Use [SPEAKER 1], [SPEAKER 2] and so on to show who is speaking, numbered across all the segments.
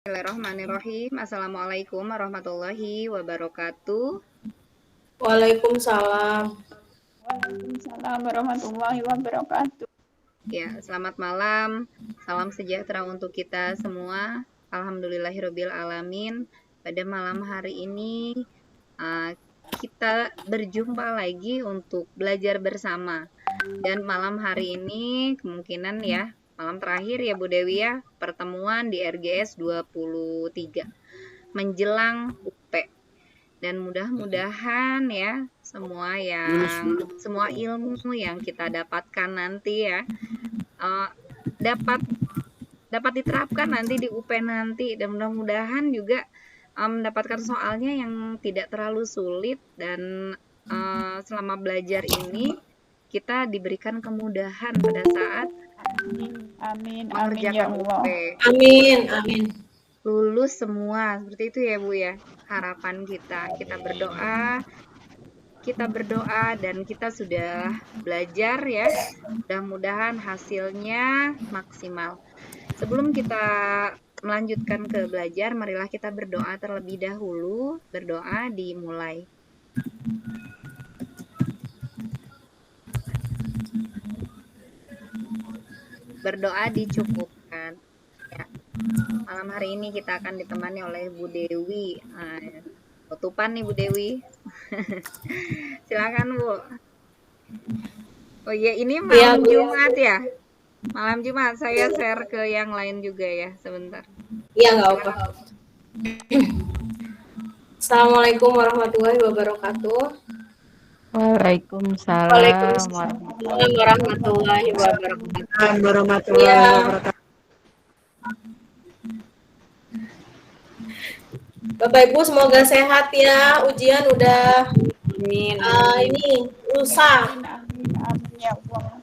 [SPEAKER 1] Bismillahirrahmanirrahim. Assalamualaikum warahmatullahi wabarakatuh.
[SPEAKER 2] Waalaikumsalam.
[SPEAKER 3] Waalaikumsalam warahmatullahi wabarakatuh.
[SPEAKER 1] Ya, selamat malam. Salam sejahtera untuk kita semua. Alhamdulillahirabbil alamin. Pada malam hari ini kita berjumpa lagi untuk belajar bersama. Dan malam hari ini kemungkinan ya malam terakhir ya Bu Dewi ya, pertemuan di RGS 23 menjelang UP. Dan mudah-mudahan ya semua ilmu yang kita dapatkan nanti ya dapat diterapkan nanti di UP nanti, dan mudah-mudahan juga mendapatkan soalnya yang tidak terlalu sulit, dan selama belajar ini kita diberikan kemudahan pada saat
[SPEAKER 3] Amin ya
[SPEAKER 1] mengerjakan
[SPEAKER 3] Allah.
[SPEAKER 1] UP.
[SPEAKER 2] Amin.
[SPEAKER 1] Lulus semua, seperti itu ya Bu ya, harapan kita berdoa dan kita sudah belajar ya, mudah-mudahan hasilnya maksimal. Sebelum kita melanjutkan ke belajar, marilah kita berdoa terlebih dahulu. Berdoa dimulai. Berdoa dicukupkan ya. Malam hari ini kita akan ditemani oleh Bu Dewi. Tutupan nih Bu Dewi. Silakan Bu. Oh iya, ini malam Jumat ya. Malam Jumat, saya share ke yang lain juga ya, sebentar.
[SPEAKER 2] Iya, nggak apa. Assalamualaikum warahmatullahi wabarakatuh.
[SPEAKER 3] Waalaikumsalam
[SPEAKER 2] warahmatullahi wabarakatuh. Ya. Bapak Ibu semoga sehat ya. Ujian udah ini lusa.
[SPEAKER 3] Amin ya Allah.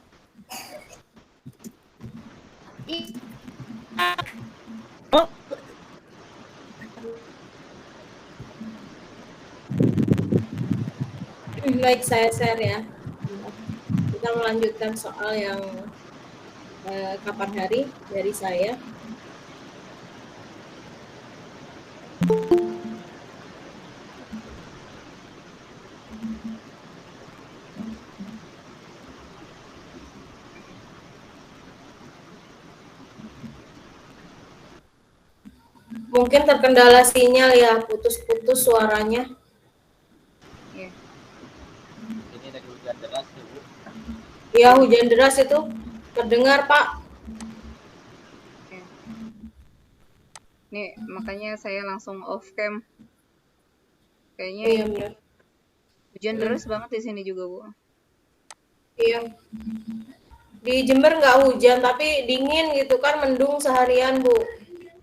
[SPEAKER 2] Baik, saya share ya. Kita melanjutkan soal yang kapan hari dari saya. Mungkin terkendala sinyal ya, putus-putus suaranya.
[SPEAKER 1] Ya.
[SPEAKER 4] Ini lagi hujan deras ya, Bu.
[SPEAKER 2] Ya, hujan deras itu terdengar, Pak.
[SPEAKER 1] Ya. Nih, makanya saya langsung off cam. Kayaknya
[SPEAKER 2] Iya, benar.
[SPEAKER 1] hujan deras banget di sini juga, Bu.
[SPEAKER 2] Iya. Di Jember nggak hujan, tapi dingin gitu kan, mendung seharian, Bu.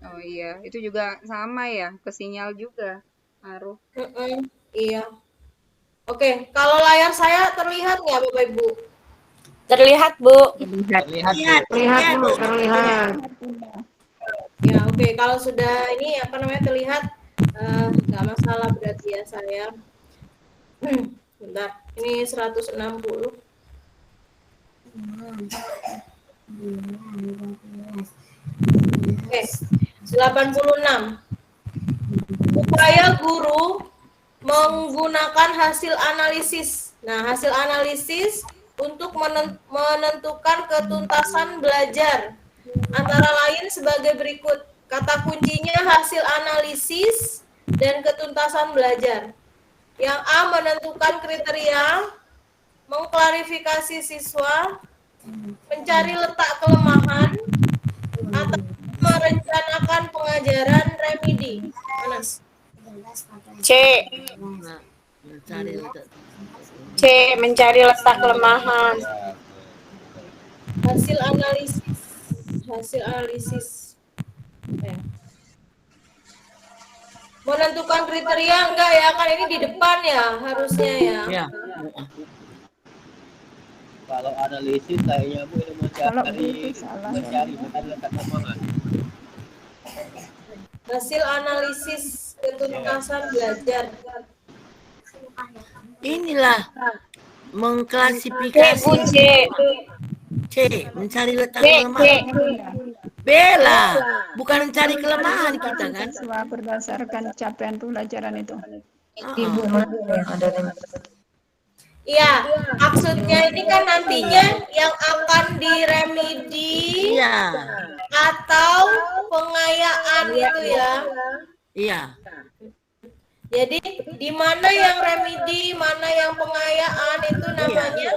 [SPEAKER 1] Oh iya, itu juga sama ya, ke sinyal juga ngaruh.
[SPEAKER 2] Iya. Oke, kalau layar saya terlihat nggak Bapak Ibu?
[SPEAKER 5] Terlihat, Bu.
[SPEAKER 4] Terlihat, Bu.
[SPEAKER 2] Ya, oke. Kalau sudah ini terlihat, nggak masalah berarti ya saya. Bentar, ini 160. Oke, 86. Upaya guru menggunakan hasil analisis. Nah, hasil analisis untuk menentukan ketuntasan belajar. Antara lain sebagai berikut. Kata kuncinya hasil analisis dan ketuntasan belajar. Yang A, menentukan kriteria, mengklarifikasi siswa, mencari letak kelemahan, atau merencanakan pengajaran remedi. Mana?
[SPEAKER 5] C. Mencari letak kelemahan.
[SPEAKER 2] Hasil analisis. Menentukan kriteria enggak ya, kan ini di depan ya harusnya ya.
[SPEAKER 4] Ya. Kalau analisis kayaknya Bu ini mencari letak kelemahan.
[SPEAKER 2] Hasil analisis ketuntasan belajar.
[SPEAKER 6] Inilah mengklasifikasi.
[SPEAKER 5] C.
[SPEAKER 6] C. Mencari letak kelemahan. Bela, bukan mencari kelemahan kita kan?
[SPEAKER 3] Siswa berdasarkan capaian pelajaran itu.
[SPEAKER 6] Heeh.
[SPEAKER 2] Iya, maksudnya ini kan nantinya yang akan diremedi
[SPEAKER 6] Iya,
[SPEAKER 2] atau pengayaan itu ya.
[SPEAKER 6] iya.
[SPEAKER 2] Jadi di mana yang remedi, mana yang pengayaan itu namanya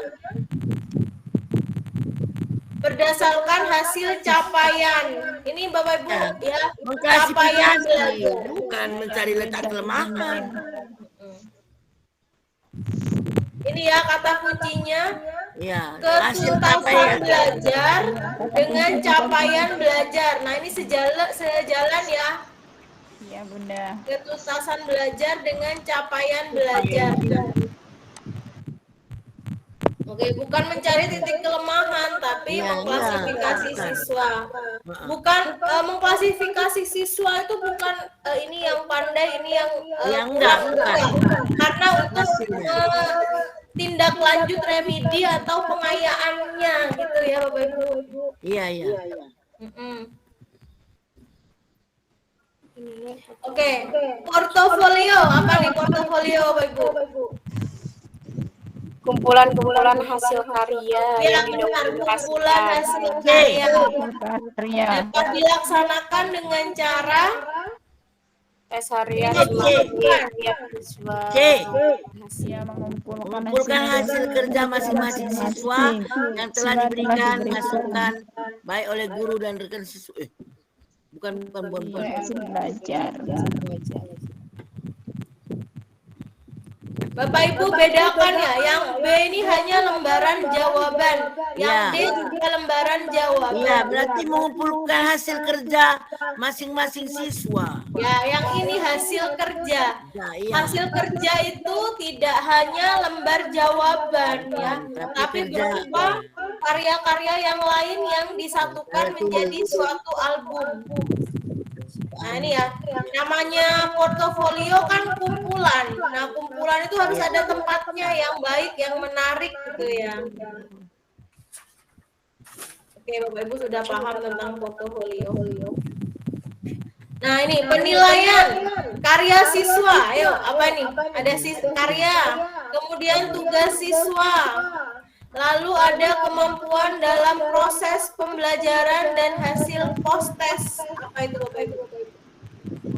[SPEAKER 2] berdasarkan hasil capaian. Ini Bapak Ibu ya, capaian
[SPEAKER 6] Mengklasifikasi,
[SPEAKER 2] belajar.
[SPEAKER 6] bukan mencari letak kelemahan.
[SPEAKER 2] Ini ya kata kuncinya,
[SPEAKER 6] Iya, hasil
[SPEAKER 2] ketuntasan
[SPEAKER 6] capaian.
[SPEAKER 2] belajar dengan capaian belajar. Nah ini sejalan ya,
[SPEAKER 3] Iya, Bunda.
[SPEAKER 2] ketuntasan belajar dengan capaian belajar. Oke, bukan mencari titik kelemahan, tapi
[SPEAKER 6] Iya,
[SPEAKER 2] mengklasifikasi
[SPEAKER 6] bukan.
[SPEAKER 2] siswa. Bukan mengklasifikasi siswa itu bukan ini yang pandai, ini yang
[SPEAKER 6] Yang enggak, bukan.
[SPEAKER 2] Karena untuk
[SPEAKER 6] Hasilnya.
[SPEAKER 2] tindak lanjut remedi atau pengayaannya gitu ya Bapak Ibu.
[SPEAKER 6] Iya, iya.
[SPEAKER 2] Oke, portofolio apa nih portofolio Bapak Ibu?
[SPEAKER 5] Kumpulan-kumpulan hasil karya
[SPEAKER 2] Ya,
[SPEAKER 5] yang
[SPEAKER 2] benar, kumpulan
[SPEAKER 5] didokumentasikan.
[SPEAKER 2] hasil karya
[SPEAKER 3] Karya.
[SPEAKER 2] dapat dilaksanakan dengan cara
[SPEAKER 5] Tes harian
[SPEAKER 6] C.
[SPEAKER 5] tiap siswa.
[SPEAKER 6] C.
[SPEAKER 3] Dia mengumpulkan
[SPEAKER 6] Mengumpulkan hasil kerja masing-masing siswa yang telah diberikan masukan baik oleh guru dan rekan siswa. Bukan.
[SPEAKER 3] hasil belajar.
[SPEAKER 2] Bapak Ibu bedakan ya, yang B ini hanya lembaran jawaban, yang D juga lembaran jawaban.
[SPEAKER 6] Iya, berarti mengumpulkan hasil kerja masing-masing siswa.
[SPEAKER 2] Ya, yang ini hasil kerja.
[SPEAKER 6] Ya, iya.
[SPEAKER 2] Hasil kerja itu tidak hanya lembar jawaban ya, tapi berupa karya-karya yang lain yang disatukan menjadi suatu album. Nah ini ya, namanya portofolio kan kumpulan. Nah kumpulan itu harus ada tempatnya yang baik, yang menarik gitu ya. Oke Bapak Ibu sudah paham tentang portofolio. Nah ini penilaian karya siswa. Ayo apa nih? Ada karya, kemudian tugas siswa. Lalu ada kemampuan dalam proses pembelajaran dan hasil post-test. Apa itu Bapak Ibu?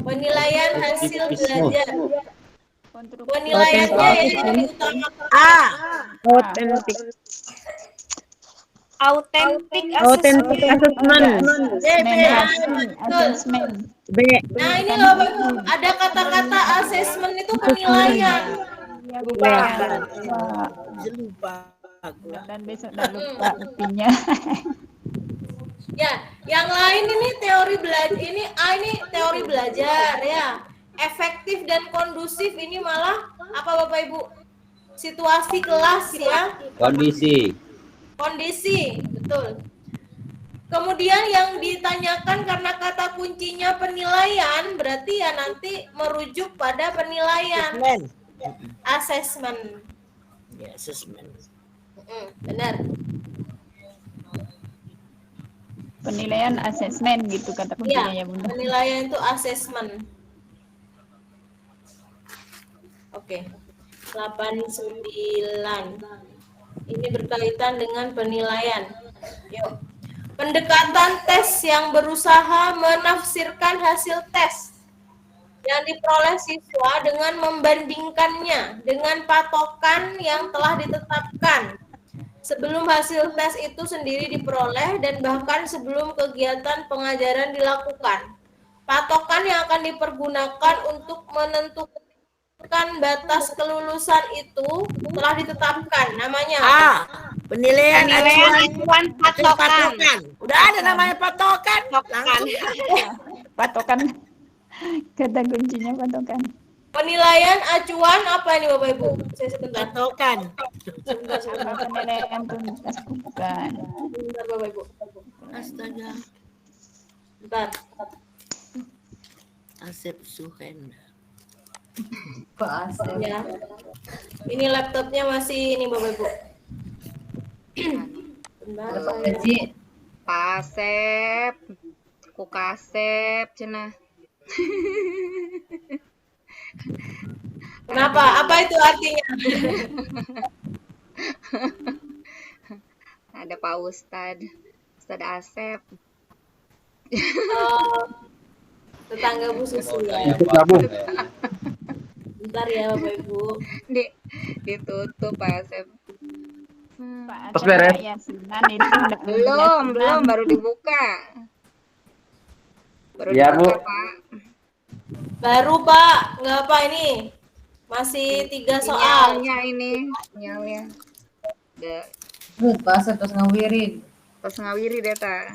[SPEAKER 2] Penilaian hasil belajar. Penilaiannya yang diutamakan.
[SPEAKER 7] Autentik assessment.
[SPEAKER 3] Assessment.
[SPEAKER 7] B.
[SPEAKER 2] Nah ini loh Bapak Ibu, ada kata-kata asesmen itu penilaian.
[SPEAKER 6] Lupa.
[SPEAKER 3] Dan besok udah lupa artinya.
[SPEAKER 2] Ya, yang lain ini teori belajar, ini teori belajar ya. Efektif dan kondusif ini malah apa Bapak Ibu? Situasi kelas ya.
[SPEAKER 4] Kondisi.
[SPEAKER 2] Kondisi, betul. Kemudian yang ditanyakan karena kata kuncinya penilaian, berarti ya nanti merujuk pada penilaian. Assessment.
[SPEAKER 6] Ya, assessment.
[SPEAKER 2] Benar.
[SPEAKER 3] Penilaian asesmen gitu kata kuncinya ya Bunda.
[SPEAKER 2] Penilaian itu assessment. Oke. 89. Ini berkaitan dengan penilaian. Yuk. Pendekatan tes yang berusaha menafsirkan hasil tes yang diperoleh siswa dengan membandingkannya dengan patokan yang telah ditetapkan sebelum hasil tes itu sendiri diperoleh dan bahkan sebelum kegiatan pengajaran dilakukan. Patokan yang akan dipergunakan untuk menentukan batas kelulusan itu telah ditetapkan. Namanya apa?
[SPEAKER 6] Penilaian
[SPEAKER 5] acuan patokan.
[SPEAKER 6] Udah ada namanya patokan. Langsung.
[SPEAKER 3] Patokan. Kata kuncinya patokan.
[SPEAKER 2] Penilaian acuan apa ini Bapak Ibu? Saya sebentar.
[SPEAKER 6] Patokan.
[SPEAKER 3] Penilaian tuntas bukan.
[SPEAKER 2] Sebentar Bapak Ibu.
[SPEAKER 6] Astaga.
[SPEAKER 2] Bentar.
[SPEAKER 6] Asep Suhenda.
[SPEAKER 2] Ya. Ini laptopnya masih ini Bapak Ibu. Bentar.
[SPEAKER 1] Pasep. Ku kasep cenah.
[SPEAKER 2] Kenapa? Apa itu artinya?
[SPEAKER 1] Ada Pak Ustad Asep.
[SPEAKER 2] Oh, tetangga Bu Susi ya.
[SPEAKER 4] Itu kamu.
[SPEAKER 2] Bentar ya Bapak Ibu.
[SPEAKER 1] Ditutup Pak Asep.
[SPEAKER 3] Pak
[SPEAKER 4] Terus
[SPEAKER 3] Asep
[SPEAKER 4] beres?
[SPEAKER 3] nggak yasinan itu udah
[SPEAKER 1] Belum baru dibuka.
[SPEAKER 4] Iya, Bu.
[SPEAKER 1] Pak.
[SPEAKER 2] Baru Pak, nggak apa ini? Masih 3 soal.
[SPEAKER 1] Sinyalnya. Udah
[SPEAKER 8] Pas terus ngawirin.
[SPEAKER 1] pas ngawiri deh ta.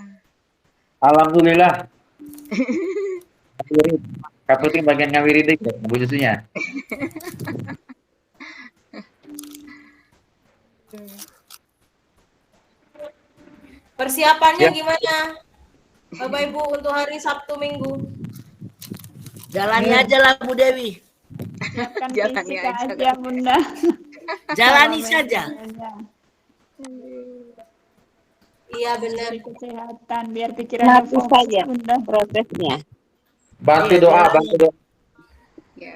[SPEAKER 4] Alhamdulillah. Ngawiri. Kaputin bagian ngawiri deh, Bu Susunya.
[SPEAKER 2] Persiapannya
[SPEAKER 4] Ya.
[SPEAKER 2] gimana? Bapak Ibu untuk hari Sabtu Minggu.
[SPEAKER 6] Jalani aja lah Bu Dewi.
[SPEAKER 3] siapkan
[SPEAKER 1] Jalani
[SPEAKER 3] fisik
[SPEAKER 1] aja.
[SPEAKER 3] aja Bunda.
[SPEAKER 6] Jalani saja.
[SPEAKER 2] Iya benar.
[SPEAKER 3] Cari kesehatan biar pikirannya
[SPEAKER 7] Nanti
[SPEAKER 3] fokus
[SPEAKER 7] saja
[SPEAKER 3] Bunda.
[SPEAKER 7] prosesnya.
[SPEAKER 4] Bantu
[SPEAKER 6] Iya,
[SPEAKER 4] doa,
[SPEAKER 6] jalani.
[SPEAKER 4] bantu doa.
[SPEAKER 1] Ya.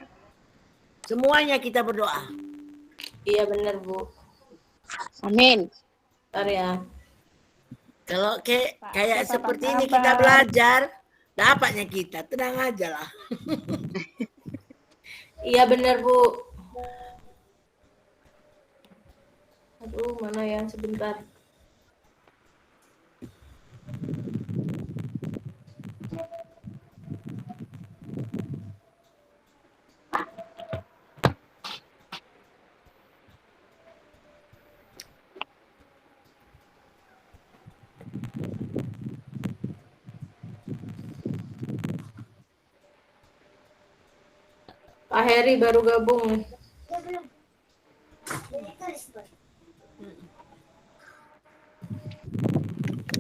[SPEAKER 6] Semuanya kita berdoa.
[SPEAKER 2] Iya benar Bu.
[SPEAKER 7] Amin.
[SPEAKER 2] Bentar ya.
[SPEAKER 6] Kalau kayak
[SPEAKER 3] Pak,
[SPEAKER 6] seperti
[SPEAKER 3] apa
[SPEAKER 6] ini kita
[SPEAKER 3] kabar?
[SPEAKER 6] belajar, dapatnya kita. Tenang aja lah.
[SPEAKER 2] Iya benar Bu. Aduh, mana ya? Sebentar. Pak Heri baru gabung nih.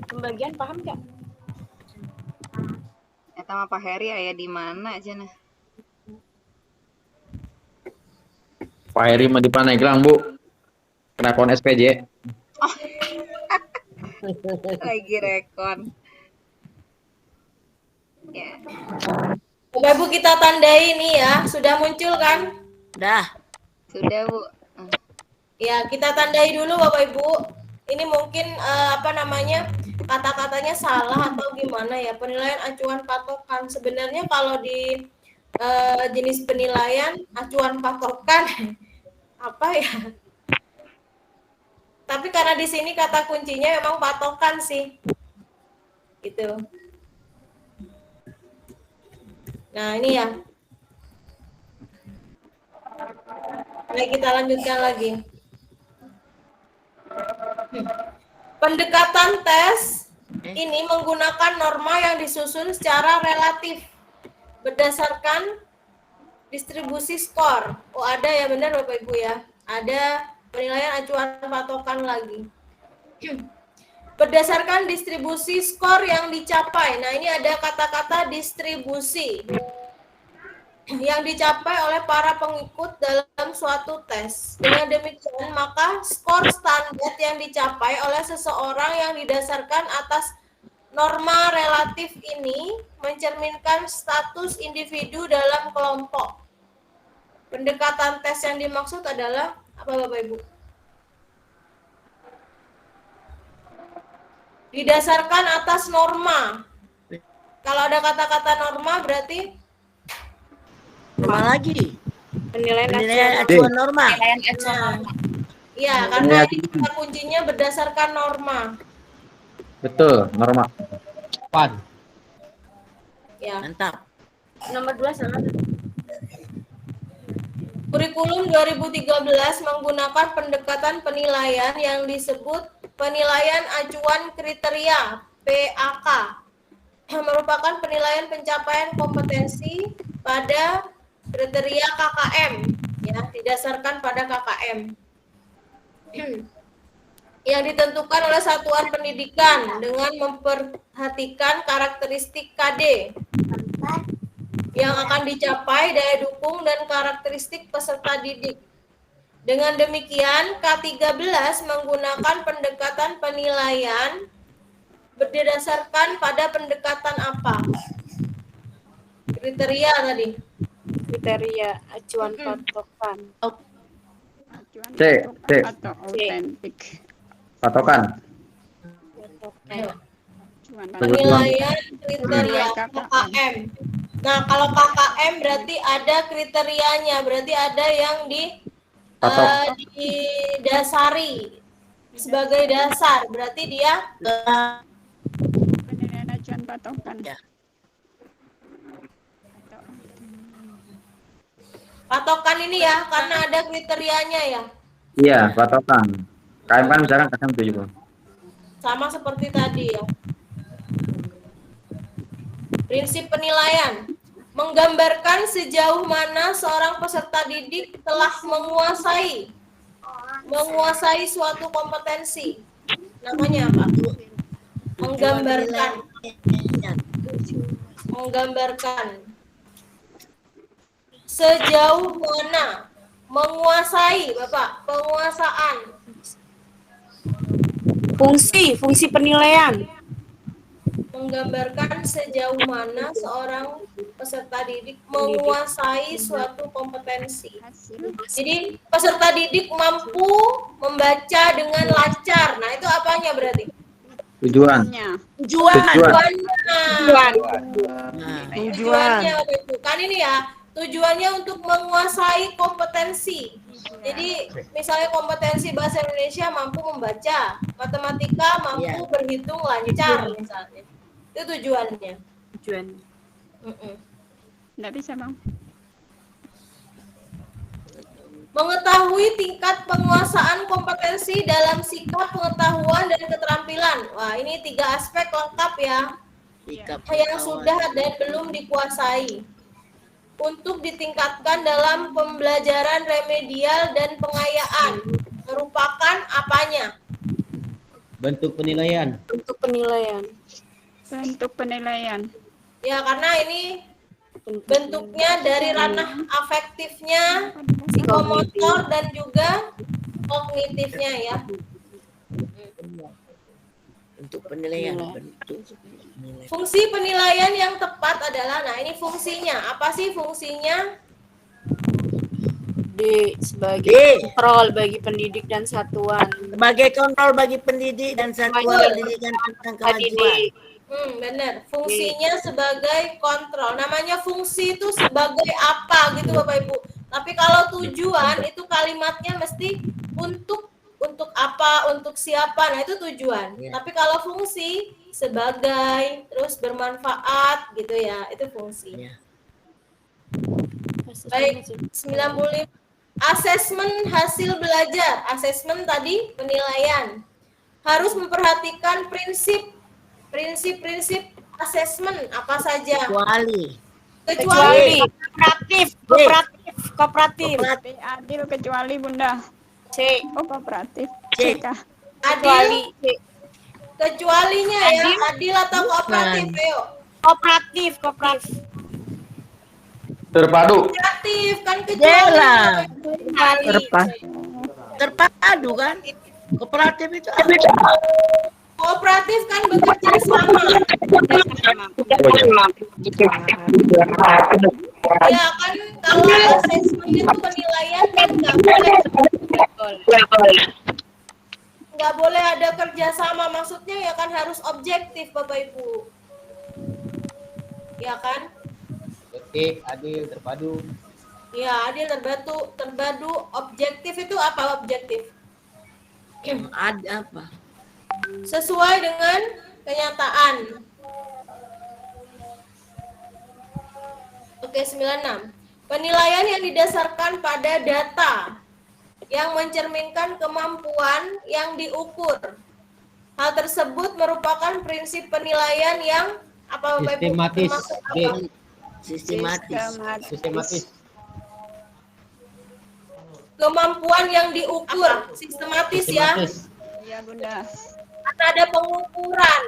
[SPEAKER 5] Pembagian paham nggak?
[SPEAKER 1] Eta mah Pak Heri aya di mana aja nah.
[SPEAKER 4] Pak Heri mau di Paneglang, Bu. Kena kon SPJ.
[SPEAKER 1] Lagi rekon. Ya.
[SPEAKER 2] Bapak Ibu kita tandai nih ya. Sudah muncul kan?
[SPEAKER 6] Dah.
[SPEAKER 1] Sudah, Bu.
[SPEAKER 2] Ya, kita tandai dulu Bapak Ibu. Ini mungkin kata-katanya salah atau gimana ya. Penilaian acuan patokan. Sebenarnya kalau di jenis penilaian acuan patokan apa ya? Tapi karena di sini kata kuncinya memang patokan sih. Gitu. Nah, ini ya. Baik, kita lanjutkan lagi. Pendekatan tes ini menggunakan norma yang disusun secara relatif berdasarkan distribusi skor. Oh, ada ya, benar Bapak Ibu ya. Ada penilaian acuan patokan lagi. Berdasarkan distribusi skor yang dicapai. Nah, ini ada kata-kata distribusi yang dicapai oleh para pengikut dalam suatu tes. Dengan demikian, maka skor standar yang dicapai oleh seseorang yang didasarkan atas norma relatif ini mencerminkan status individu dalam kelompok. Pendekatan tes yang dimaksud adalah apa Bapak Ibu? Didasarkan atas norma. Kalau ada kata-kata norma berarti
[SPEAKER 6] Norma lagi.
[SPEAKER 5] Penilaian
[SPEAKER 6] Acuan norma.
[SPEAKER 5] penilaian acuan.
[SPEAKER 2] iya, karena ini kata kuncinya berdasarkan norma.
[SPEAKER 4] Betul, norma. Pan.
[SPEAKER 2] Ya.
[SPEAKER 6] Mantap.
[SPEAKER 5] Nomor 2 salah.
[SPEAKER 2] Kurikulum 2013 menggunakan pendekatan penilaian yang disebut penilaian acuan kriteria (PAK). Merupakan penilaian pencapaian kompetensi pada kriteria KKM, ya, didasarkan pada KKM. Yang ditentukan oleh satuan pendidikan dengan memperhatikan karakteristik KD yang akan dicapai, daya dukung, dan karakteristik peserta didik. Dengan demikian, K13 menggunakan pendekatan penilaian berdasarkan pada pendekatan apa? Kriteria tadi.
[SPEAKER 5] Kriteria acuan patokan.
[SPEAKER 3] Acuan
[SPEAKER 9] C, C.
[SPEAKER 3] atau autentik.
[SPEAKER 9] Patokan.
[SPEAKER 2] Ayo.
[SPEAKER 3] Acuan
[SPEAKER 2] Penilaian kriteria
[SPEAKER 3] KKM.
[SPEAKER 2] KKM. Nah, kalau KKM berarti ada kriterianya, berarti ada yang didasari sebagai dasar, berarti dia
[SPEAKER 3] penilaian acuan patokan.
[SPEAKER 6] Ya.
[SPEAKER 2] patokan ini ya, karena ada kriterianya ya.
[SPEAKER 9] Iya, patokan. KM kan misalkan KM 7.
[SPEAKER 2] Sama seperti tadi ya. Prinsip penilaian menggambarkan sejauh mana seorang peserta didik telah menguasai suatu kompetensi. Namanya apa? Menggambarkan sejauh mana menguasai, Bapak, penguasaan.
[SPEAKER 5] Fungsi penilaian.
[SPEAKER 2] Menggambarkan sejauh mana seorang peserta didik menguasai suatu kompetensi. Jadi peserta didik mampu membaca dengan lancar. Nah, itu apanya berarti?
[SPEAKER 9] Tujuan.
[SPEAKER 2] Tujuannya itu kan ini ya. Tujuannya untuk menguasai kompetensi. Jadi misalnya kompetensi bahasa Indonesia mampu membaca, matematika mampu berhitung lancar misalnya. Itu tujuannya.
[SPEAKER 3] Nggak bisa, Bang.
[SPEAKER 2] Mengetahui tingkat penguasaan kompetensi dalam sikap, pengetahuan, dan keterampilan. Wah, ini 3 aspek lengkap ya. Yang sudah dan belum dikuasai. Untuk ditingkatkan dalam pembelajaran remedial dan pengayaan. Merupakan apanya?
[SPEAKER 4] Bentuk penilaian.
[SPEAKER 3] Bentuk penilaian.
[SPEAKER 2] Ya, karena ini bentuknya dari ranah afektifnya, psikomotor, dan juga kognitifnya ya.
[SPEAKER 6] Untuk penilaian.
[SPEAKER 2] Fungsi penilaian yang tepat adalah, nah ini fungsinya. Apa sih fungsinya?
[SPEAKER 5] Sebagai kontrol bagi pendidik dan satuan.
[SPEAKER 6] Sebagai kontrol bagi pendidik dan satuan pendidikan tentang kemajuan.
[SPEAKER 2] Benar. Fungsinya sebagai kontrol. Namanya fungsi itu sebagai apa gitu Bapak Ibu. Tapi kalau tujuan itu kalimatnya mesti untuk apa, untuk siapa. Nah, itu tujuan. Tapi kalau fungsi sebagai, terus bermanfaat gitu ya, itu fungsi. Baik, 95. Asesmen hasil belajar. Asesmen tadi penilaian. Harus memperhatikan prinsip-prinsip asesmen apa saja. Kecuali
[SPEAKER 5] Kooperatif.
[SPEAKER 3] Adil kecuali Bunda.
[SPEAKER 5] C.
[SPEAKER 3] Oh, kooperatif. C.
[SPEAKER 2] Adil. Kecualinya ya, adil atau kooperatif, ayo.
[SPEAKER 5] Kooperatif.
[SPEAKER 9] Terpadu.
[SPEAKER 2] Kooperatif kan kecuali.
[SPEAKER 6] Terpadu kan? Kooperatif itu apa?
[SPEAKER 2] Kooperatif kan bekerja sama. Ya kan, kalau asesmen itu penilaian kan nggak boleh ada kerjasama, maksudnya ya kan harus objektif Bapak Ibu, ya kan?
[SPEAKER 4] Objektif, adil, terpadu.
[SPEAKER 2] Ya, adil, terpadu, objektif itu apa objektif?
[SPEAKER 6] Ada apa?
[SPEAKER 2] Sesuai dengan kenyataan. Oke, 96. Penilaian yang didasarkan pada data yang mencerminkan kemampuan yang diukur. Hal tersebut merupakan prinsip penilaian yang apa Bapak Ibu?
[SPEAKER 4] Sistematis.
[SPEAKER 6] Sistematis.
[SPEAKER 2] Kemampuan yang diukur, sistematis ya.
[SPEAKER 3] Iya, Bunda.
[SPEAKER 2] Karena ada pengukuran.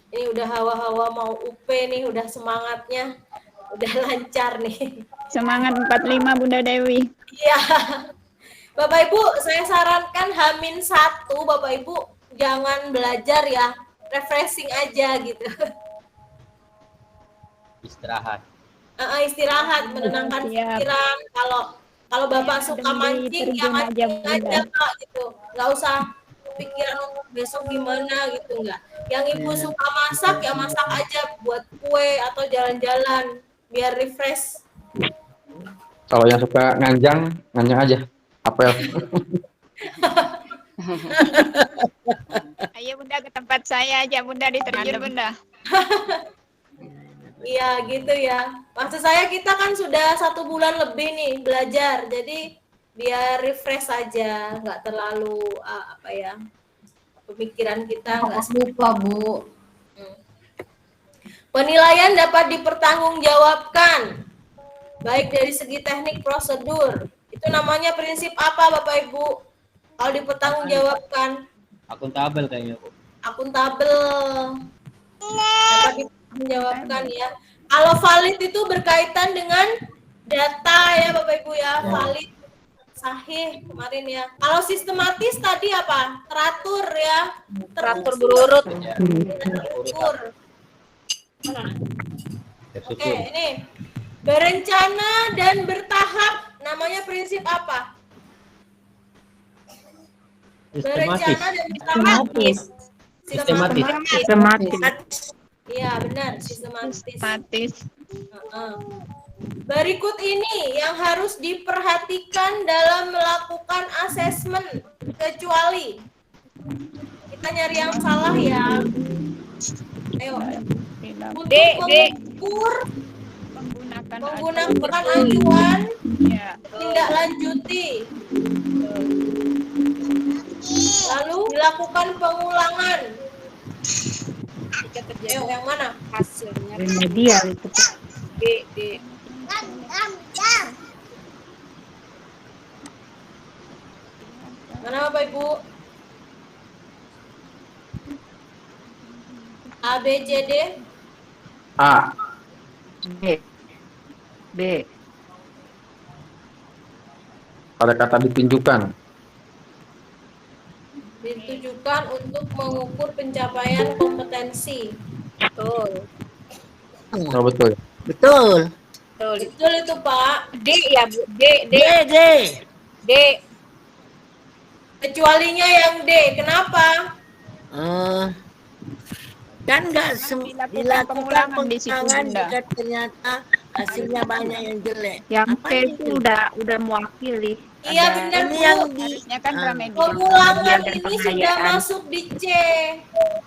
[SPEAKER 2] Ini udah hawa-hawa mau UP nih, udah semangatnya, udah lancar nih.
[SPEAKER 3] Semangat 45 Bunda Dewi.
[SPEAKER 2] Iya. Bapak Ibu, saya sarankan H-1 Bapak Ibu jangan belajar ya, refreshing aja gitu.
[SPEAKER 4] Istirahat.
[SPEAKER 2] Istirahat, menenangkan pikiran. Kalau Bapak suka mancing, ya mancing aja Pak gitu. Nggak usah pikiran besok gimana gitu, enggak. Yang Ibu suka masak, ya masak aja, buat kue atau jalan-jalan biar refresh.
[SPEAKER 9] Kalau yang suka nganjang aja. Apel.
[SPEAKER 3] Ayo Bunda ke tempat saya aja Bunda diterjun Bunda.
[SPEAKER 2] Iya gitu ya. Maksud saya kita kan sudah 1 bulan lebih nih belajar, jadi biar refresh aja, nggak terlalu pemikiran kita nggak
[SPEAKER 8] lupa Bu.
[SPEAKER 2] Penilaian dapat dipertanggungjawabkan baik dari segi teknik prosedur. Itu namanya prinsip apa Bapak Ibu? Kalau dipertanggungjawabkan
[SPEAKER 4] Akuntabel kayaknya, Bu.
[SPEAKER 2] akuntabel. Dapat dipertanggungjawabkan ya. Kalau valid itu berkaitan dengan data ya Bapak Ibu ya, valid sahih kemarin ya. Kalau sistematis tadi apa? Teratur ya.
[SPEAKER 5] Teratur berurut.
[SPEAKER 2] Teratur. Oke, ini berencana dan bertahap namanya prinsip apa? Berencana dan bertahap.
[SPEAKER 6] Sistematis.
[SPEAKER 2] Iya benar, sistematis.
[SPEAKER 3] Sistematis.
[SPEAKER 2] Berikut ini yang harus diperhatikan dalam melakukan asesmen, kecuali kita nyari yang salah ya. Ayo. Untuk mengukur menggunakan acuan tindak lanjuti, lalu dilakukan pengulangan. Ayo, yang mana?
[SPEAKER 5] Hasilnya
[SPEAKER 7] Remedial itu.
[SPEAKER 5] D.
[SPEAKER 2] Mana Bapak Ibu? A, B, C, D.
[SPEAKER 9] A.
[SPEAKER 7] B.
[SPEAKER 9] Pada kata ditunjukkan.
[SPEAKER 2] Ditujukan untuk mengukur pencapaian kompetensi.
[SPEAKER 5] betul.
[SPEAKER 9] Oh, betul.
[SPEAKER 6] Betul.
[SPEAKER 2] Betul itu Pak.
[SPEAKER 5] D ya Bu. D.
[SPEAKER 6] D.
[SPEAKER 2] Kecualinya yang D. Kenapa?
[SPEAKER 6] Kan nggak dilakukan
[SPEAKER 3] pengulangan di situ,
[SPEAKER 6] pengulangan
[SPEAKER 3] Bunda.
[SPEAKER 6] jika ternyata hasilnya banyak yang jelek.
[SPEAKER 7] Yang
[SPEAKER 6] Apa
[SPEAKER 7] C itu udah mewakili.
[SPEAKER 2] Iya benar
[SPEAKER 6] Ini
[SPEAKER 2] Bu.
[SPEAKER 6] yang di
[SPEAKER 3] Harusnya kan remedial.
[SPEAKER 2] Pengulangan
[SPEAKER 7] dan
[SPEAKER 2] ini
[SPEAKER 7] pengayaan.
[SPEAKER 2] sudah masuk di C.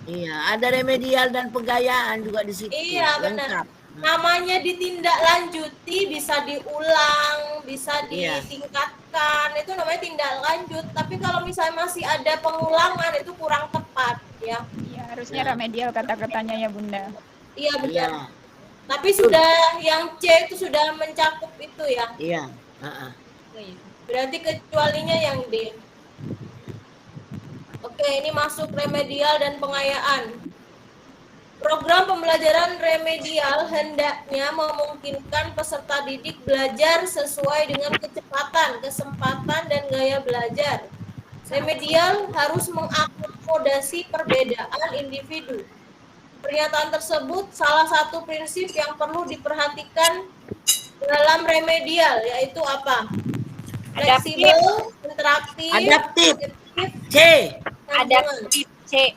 [SPEAKER 6] iya ada remedial dan penggayaan juga di situ.
[SPEAKER 2] Iya benar.
[SPEAKER 6] Lengkap.
[SPEAKER 2] Namanya ditindaklanjuti, bisa diulang, bisa
[SPEAKER 6] Iya.
[SPEAKER 2] ditingkatkan, itu namanya tindak lanjut. Tapi kalau misalnya masih ada pengulangan itu kurang tepat ya.
[SPEAKER 3] Ya, harusnya remedial kata-katanya ya Bunda.
[SPEAKER 2] Iya benar.
[SPEAKER 6] Iya.
[SPEAKER 2] Tapi sudah yang C itu sudah mencakup itu ya.
[SPEAKER 6] Iya.
[SPEAKER 2] Berarti kecualinya yang D. Oke, ini masuk remedial dan pengayaan. Program pembelajaran remedial hendaknya memungkinkan peserta didik belajar sesuai dengan kecepatan, kesempatan, dan gaya belajar. Remedial harus mengakomodasi perbedaan individu. Pernyataan tersebut salah satu prinsip yang perlu diperhatikan dalam remedial, yaitu apa? Fleksibel, interaktif,
[SPEAKER 6] Adaptif. C.
[SPEAKER 5] Adaptif C.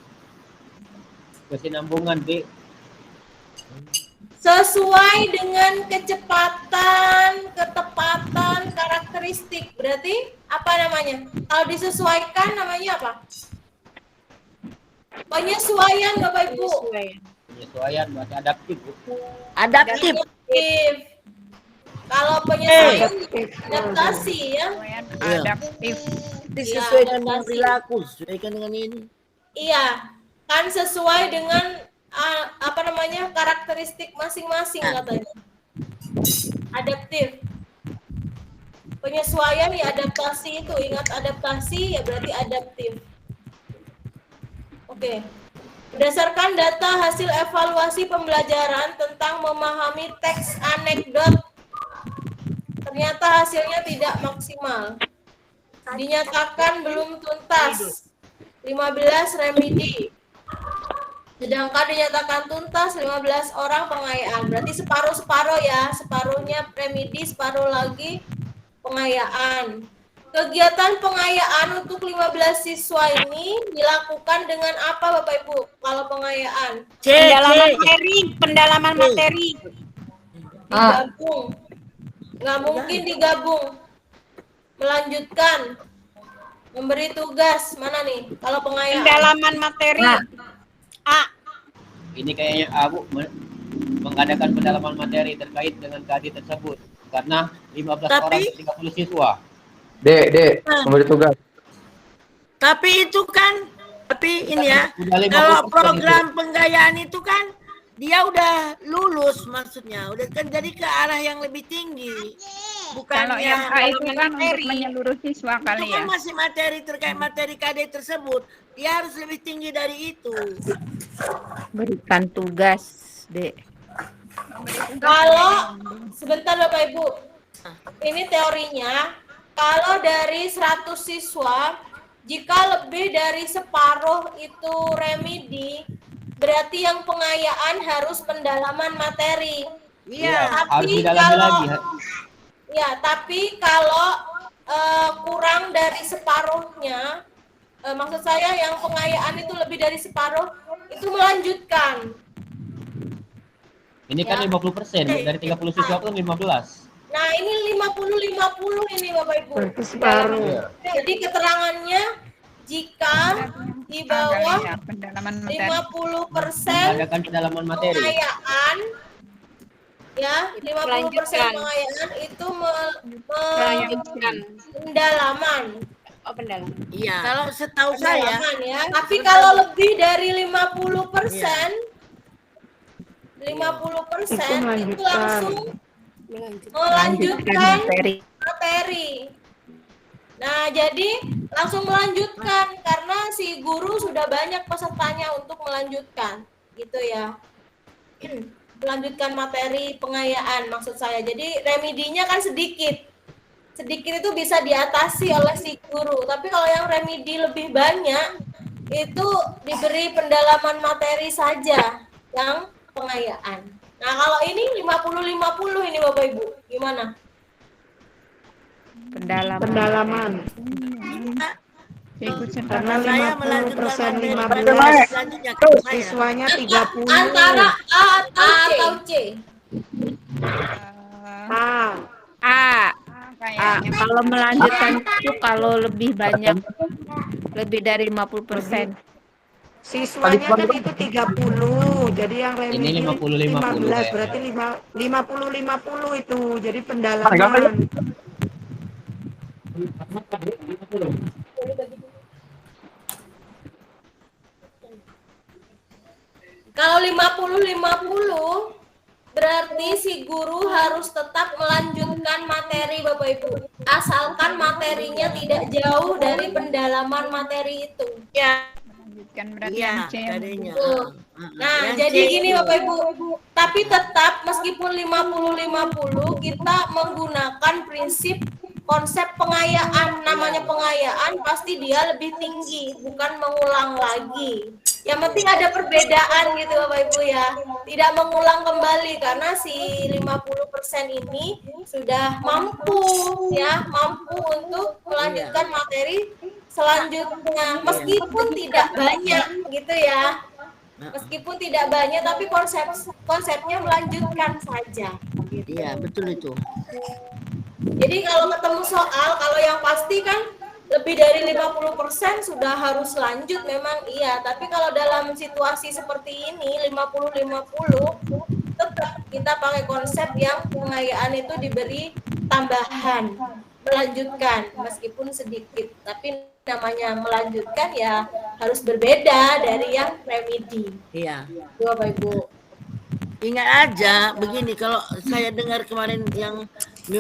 [SPEAKER 4] Kesinambungan, D.
[SPEAKER 2] sesuai dengan kecepatan, ketepatan, karakteristik. Berarti apa namanya? Kalau disesuaikan namanya apa? Penyesuaian Bapak Ibu.
[SPEAKER 4] Penyesuaian masih adaptif, Bu.
[SPEAKER 6] Adaptif.
[SPEAKER 2] Adaptif. Kalau penyesuaian adaptasi ya.
[SPEAKER 6] Iya.
[SPEAKER 3] Adaptif.
[SPEAKER 6] Disesuaikan dengan
[SPEAKER 2] adaptasi.
[SPEAKER 6] perilaku, sesuaikan dengan ini.
[SPEAKER 2] Iya, kan sesuai dengan karakteristik masing-masing katanya. Adaptif. Penyesuaian ya adaptasi itu, ingat adaptasi ya berarti adaptif. Oke. Berdasarkan data hasil evaluasi pembelajaran tentang memahami teks anekdot, ternyata hasilnya tidak maksimal. dinyatakan belum tuntas 15 remedi. Sedangkan dinyatakan tuntas 15 orang pengayaan. Berarti separuh-separuh ya. Separuhnya remedi, separuh lagi pengayaan. Kegiatan pengayaan untuk 15 siswa ini dilakukan dengan apa Bapak Ibu? Kalau pengayaan?
[SPEAKER 5] Pendalaman materi.
[SPEAKER 2] Digabung. Nggak mungkin digabung. Melanjutkan. Memberi tugas. Mana nih? Kalau pengayaan.
[SPEAKER 5] Pendalaman materi.
[SPEAKER 4] Ini kayaknya Abu mengadakan pendalaman materi terkait dengan KD tersebut karena 15 orang 30 siswa.
[SPEAKER 9] Dek, memberi tugas.
[SPEAKER 6] Tapi itu kan, ini ya, kalau program penggayaan itu kan dia udah lulus maksudnya, udah kan jadi ke arah yang lebih tinggi. Bukan
[SPEAKER 3] Kalau yang A itu kan untuk menyeluruh siswa
[SPEAKER 6] itu
[SPEAKER 3] kali
[SPEAKER 6] kan
[SPEAKER 3] ya.
[SPEAKER 6] masih materi terkait materi KD tersebut, dia harus lebih tinggi dari itu.
[SPEAKER 7] Berikan tugas, Dek.
[SPEAKER 2] Kalau sebentar Bapak Ibu, ini teorinya. Kalau dari 100 siswa, jika lebih dari separuh itu remedi, berarti yang pengayaan harus pendalaman materi.
[SPEAKER 6] Iya.
[SPEAKER 2] Tapi kalau tapi kalau kurang dari separuhnya, maksud saya yang pengayaan itu lebih dari separuh, itu melanjutkan.
[SPEAKER 4] Ini kan 50%, dari 30 siswa pun 15.
[SPEAKER 2] Nah, ini 50-50 ini Bapak Ibu.
[SPEAKER 8] Separuh.
[SPEAKER 2] Jadi keterangannya jika di bawah 50%
[SPEAKER 4] Adakan pendalaman materi.
[SPEAKER 2] pengayaan, ya 50% pengayaan itu pendalaman.
[SPEAKER 5] Oh, pendalaman.
[SPEAKER 6] Iya. Kalau setahu saya,
[SPEAKER 2] Ya. Tapi kalau lebih dari 50%, 50% itu langsung melanjutkan materi. Nah, jadi langsung melanjutkan karena si guru sudah banyak pesertanya untuk melanjutkan, gitu ya. Melanjutkan materi pengayaan maksud saya. Jadi remedinya kan sedikit. Sedikit itu bisa diatasi oleh si guru. Tapi kalau yang remedi lebih banyak, itu diberi pendalaman materi saja yang pengayaan. Nah, kalau ini 50-50 ini Bapak Ibu, gimana?
[SPEAKER 7] Pendalaman.
[SPEAKER 8] Karena 50% 15 siswanya 30.
[SPEAKER 2] Antara A atau C?
[SPEAKER 7] Kalau melanjutkan itu kalau lebih banyak, lebih dari 50%.
[SPEAKER 8] Siswanya kan itu 30, jadi yang remedi
[SPEAKER 4] Ini 50-50
[SPEAKER 8] 15, berarti 50-50 itu, jadi pendalaman.
[SPEAKER 2] Kalau 50-50, berarti si guru harus tetap melanjutkan materi Bapak Ibu. Asalkan materinya tidak jauh dari pendalaman materi itu.
[SPEAKER 3] Kan berarti yang C.
[SPEAKER 2] Nah, jadi gini Bapak Ibu, tapi tetap meskipun 50-50 kita menggunakan prinsip konsep pengayaan. Namanya pengayaan pasti dia lebih tinggi, bukan mengulang lagi. Yang penting ada perbedaan gitu Bapak Ibu ya. Tidak mengulang kembali karena si 50% ini sudah mampu untuk melanjutkan materi selanjutnya meskipun tidak banyak gitu ya. Meskipun tidak banyak tapi konsepnya melanjutkan saja.
[SPEAKER 6] Iya, betul itu.
[SPEAKER 2] Jadi kalau ketemu soal, kalau yang pasti kan lebih dari 50% sudah harus lanjut memang iya, tapi kalau dalam situasi seperti ini 50-50 tetap kita pakai konsep yang pengayaan itu diberi tambahan, melanjutkan meskipun sedikit, tapi namanya melanjutkan ya harus berbeda dari yang remedi.
[SPEAKER 6] Iya.
[SPEAKER 2] Bapak Ibu.
[SPEAKER 6] Ingat aja begini, kalau saya dengar kemarin yang